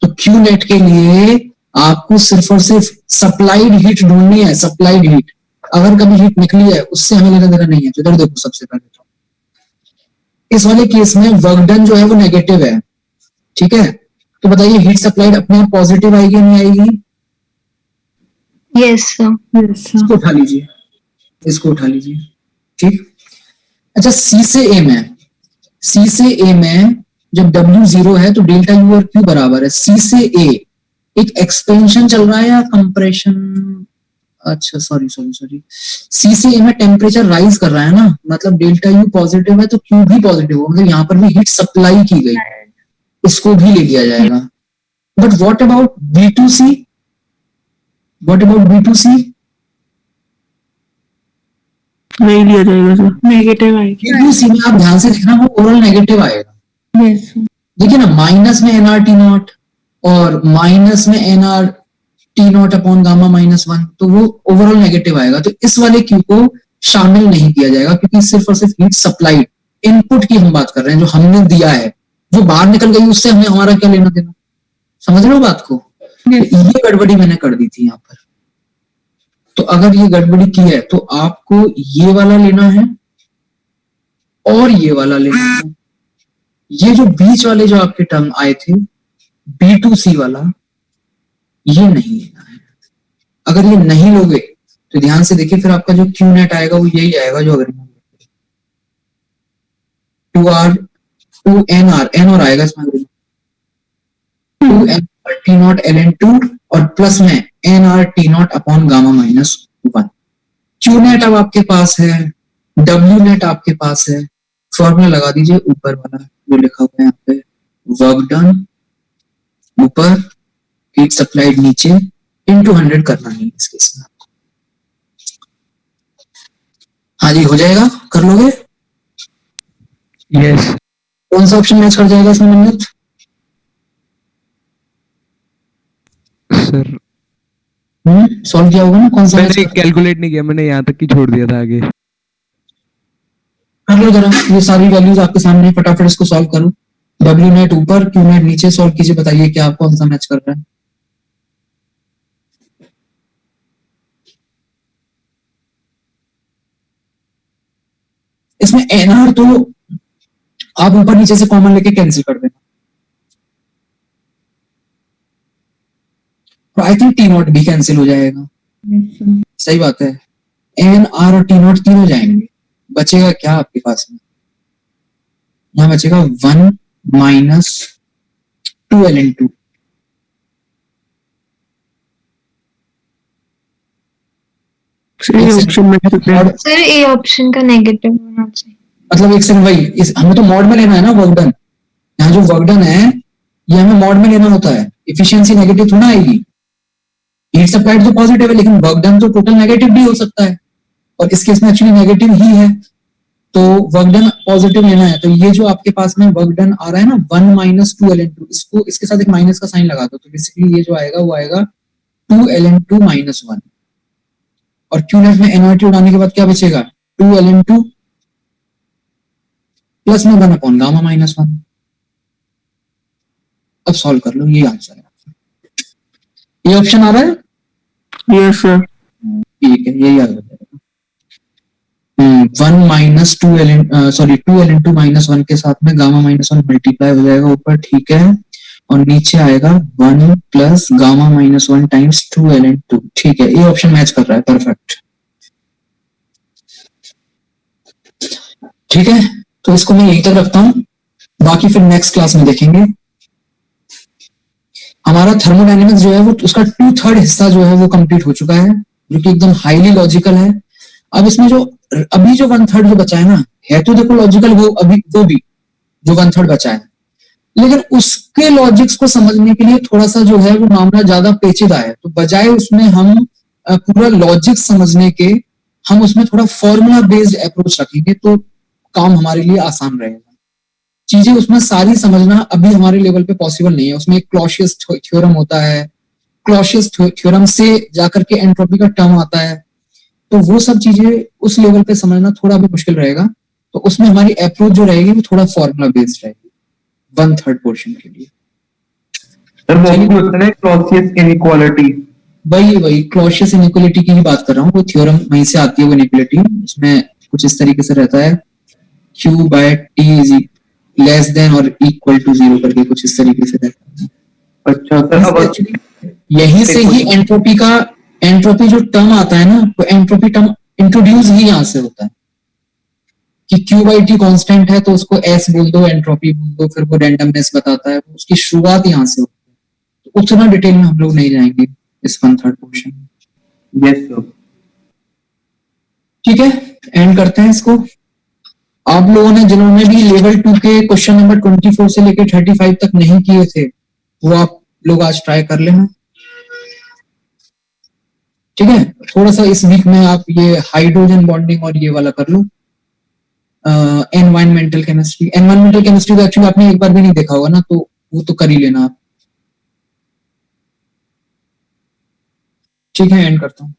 तो क्यू नेट के लिए आपको सिर्फ और सिर्फ सप्लाइड हीट ढूंढनी है, सप्लाइड हीट। अगर कभी हीट निकली है उससे हमें लेना देना नहीं है। तो इधर देखो, सबसे पहले तो इस वाले केस में वर्क डन जो है वो नेगेटिव है, ठीक है? तो बताइए हीट सप्लाइड अपने आप पॉजिटिव आएगी या नहीं आएगी? Yes sir. इसको उठा लीजिए, इसको उठा लीजिए, ठीक। अच्छा, सी से ए में, सी से ए में जब W 0 है तो डेल्टा U और Q बराबर है। सी से ए एक एक्सपेंशन चल रहा है या कंप्रेशन? अच्छा सॉरी, सी से ए में टेम्परेचर राइज कर रहा है ना, मतलब डेल्टा U पॉजिटिव है तो Q भी पॉजिटिव होगा, मतलब यहाँ पर भी हीट सप्लाई की गई, इसको भी ले लिया जाएगा। But what about B2C? What about B2C? नहीं लिया जाएगा सर, नेगेटिव आएगी। B2C में आप ध्यान से देखना वो ओवरऑल नेगेटिव आएगा। यस देखिए ना, माइनस में NR T नॉट और माइनस में NR T not upon gamma -1, तो वो ओवरऑल नेगेटिव आएगा। तो इस वाले Q को शामिल नहीं किया जाएगा क्योंकि सिर्फ और सिर्फ हीट सप्लाइड इनपुट की हम बात कर रहे हैं, जो हमने दिया है। जो बाहर निकल गई उससे हमें हमारा क्या लेना देना? समझ रहे हो बात को? तो ये गड़बड़ी मैंने कर दी थी यहाँ पर। तो अगर ये गड़बड़ी की है तो आपको ये वाला लेना है और ये वाला लेना है। ये जो बीच वाले जो आपके टर्म आए थे B2C वाला, ये नहीं लेना है। अगर ये नहीं लोगे तो ध्यान से देखिए फिर आपका जो Q नेट आएगा वो यही आएगा जो अगर 2NR NR आएगा इसमें, 2NR T नॉट LN2 और प्लस में NR T not upon gamma -1। Q net अब आपके पास है, W नेट आपके पास है। फॉर्मूला लगा दीजिए ऊपर वाला जो लिखा हुआ है यहाँ पे, वर्क डन ऊपर, हीट सप्लाइड नीचे, इनटू 100 करना नहीं इस केस में। हाँ जी, हो जाएगा, कर लोगे? यस। कौन सा ऑप्शन मैच कर जाएगा इसमें मिन्नत? सर सॉल्व किया होगा ना? कौन सा मैंने कैलकुलेट नहीं किया, मैंने यहाँ तक ही छोड़ दिया था, आगे कर लो जरा। ये सारी वैल्यूज आपके सामने, फटाफट इसको सॉल्व करो। W नेट ऊपर, Q नेट नीचे, सॉल्व कीजिए, बताइए क्या आपको कौन सा मैच कर रहा है। इसमें NR तो आप ऊपर नीचे से कॉमन लेके कैंसिल कर देना। आई थिंक T नॉट भी कैंसिल हो जाएगा। सही बात है, NR और T नॉट तीनों जाएंगे। बचेगा क्या आपके पास में? यहाँ बचेगा 1 माइनस 2Ln2। ऑप्शन में सर ए ऑप्शन का नेगेटिव होना चाहिए। मतलब एक सेकंड भाई, इस हमें तो मॉड में लेना है ना वर्क डन। यहाँ जो वर्क डन है ये हमें मॉड में लेना होता है, इफिशिएंसी नेगेटिव थोड़ा आएगी। हीट सप्लाइड तो पॉजिटिव है लेकिन वर्क डन तो टोटल नेगेटिव भी हो सकता है, और इस केस में एक्चुअली नेगेटिव ही है, तो वर्क डन पॉजिटिव लेना है। तो ये जो आपके पास में वर्क डन आ रहा है ना 1 माइनस 2Ln2, इसको इसके साथ एक माइनस का साइन लगा दो, तो बेसिकली ये जो आएगा वो आएगा 2Ln2 माइनस 1, और क्यूनेट में एनर्जी उड़ाने के बाद क्या बचेगा 2Ln2 प्लस में 1 अपॉन गामा माइनस 1। अब सॉल्व कर लो, ये आंसर है। ये ऑप्शन आ रहा है? Yes sir. ठीक है, ये याद रखिएगा। 1 माइनस 2Ln2 माइनस 1 के साथ में गामा माइनस 1 मल्टीप्लाई हो जाएगा ऊपर, ठीक है, और नीचे आएगा 1 plus gamma minus 1 times 2Ln2। ठीक है, ये ऑप्शन मैच कर रहा है, परफेक्ट। ठीक है, तो इसको मैं यहीं तक रखता हूं, बाकी फिर नेक्स्ट क्लास में देखेंगे। हमारा थर्मोडायनेमिक्स जो है वो उसका 2/3 हिस्सा जो है वो कंप्लीट हो चुका है, जो कि एकदम हाईली लॉजिकल है। अब इसमें जो अभी जो 1/3 जो बचा है ना, है तो देखो लॉजिकल वो अभी वो भी जो 1/3 बचा है, लेकिन उसके लॉजिक्स को समझने के लिए थोड़ा सा जो है वो मामला ज्यादा पेचीदा है। तो बजाय उसमें हम पूरा लॉजिक समझने के, हम उसमें थोड़ा फॉर्मूला बेस्ड अप्रोच रखेंगे, तो काम हमारे लिए आसान रहेगा। चीजें उसमें सारी समझना अभी हमारे लेवल पे पॉसिबल नहीं है। उसमें एक क्लॉशियस थ्योरम होता है, क्लॉशियस थ्योरम से जाकर के एंट्रोपी का टर्म आता है, तो वो सब चीजें उस लेवल पे समझना थोड़ा भी मुश्किल रहेगा। तो उसमें हमारी अप्रोच जो रहेगी वो थोड़ा फॉर्मूला बेस्ड रहेगी 1/3 पोर्शन के लिए। क्लॉशियस इनइक्वालिटी, वही क्लॉशियस इनइक्वालिटी की ही बात कर रहा हूँ। वो थ्योरम वहीं से आती है, वो इनइक्वालिटी। उसमें कुछ इस तरीके से रहता है, Q/T इज लेस देन और इक्वल टू 0 करके कुछ इस तरीके से रहता है। अच्छा सर, यहीं से ही एंट्रोपी जो टर्म आता है ना, वो एंट्रोपी टर्म इंट्रोड्यूस ही यहाँ से होता है कि Q/T कांस्टेंट है तो उसको S बोल दो, एंट्रोपी बोल दो, फिर वो रैंडमनेस बताता है। उसकी शुरुआत यहाँ से होती है। तो उतना डिटेल में हम लोग नहीं जाएंगे इस 1/3 पोर्शन में। Yes sir. ठीक है, एंड करते हैं इसको। आप लोगों ने जिन्होंने भी लेवल 2 के क्वेश्चन नंबर 24 से लेकर 35 तक नहीं किए थे, वो आप लोग आज ट्राई कर लेना। ठीक है, थोड़ा सा इस वीक में आप ये हाइड्रोजन बॉन्डिंग और ये वाला कर लो, एनवायरमेंटल केमिस्ट्री। एनवायरमेंटल केमिस्ट्री तो एक्चुअली आपने एक बार भी नहीं देखा होगा ना, तो वो तो कर ही लेना आप। ठीक है, एंड करता हूँ।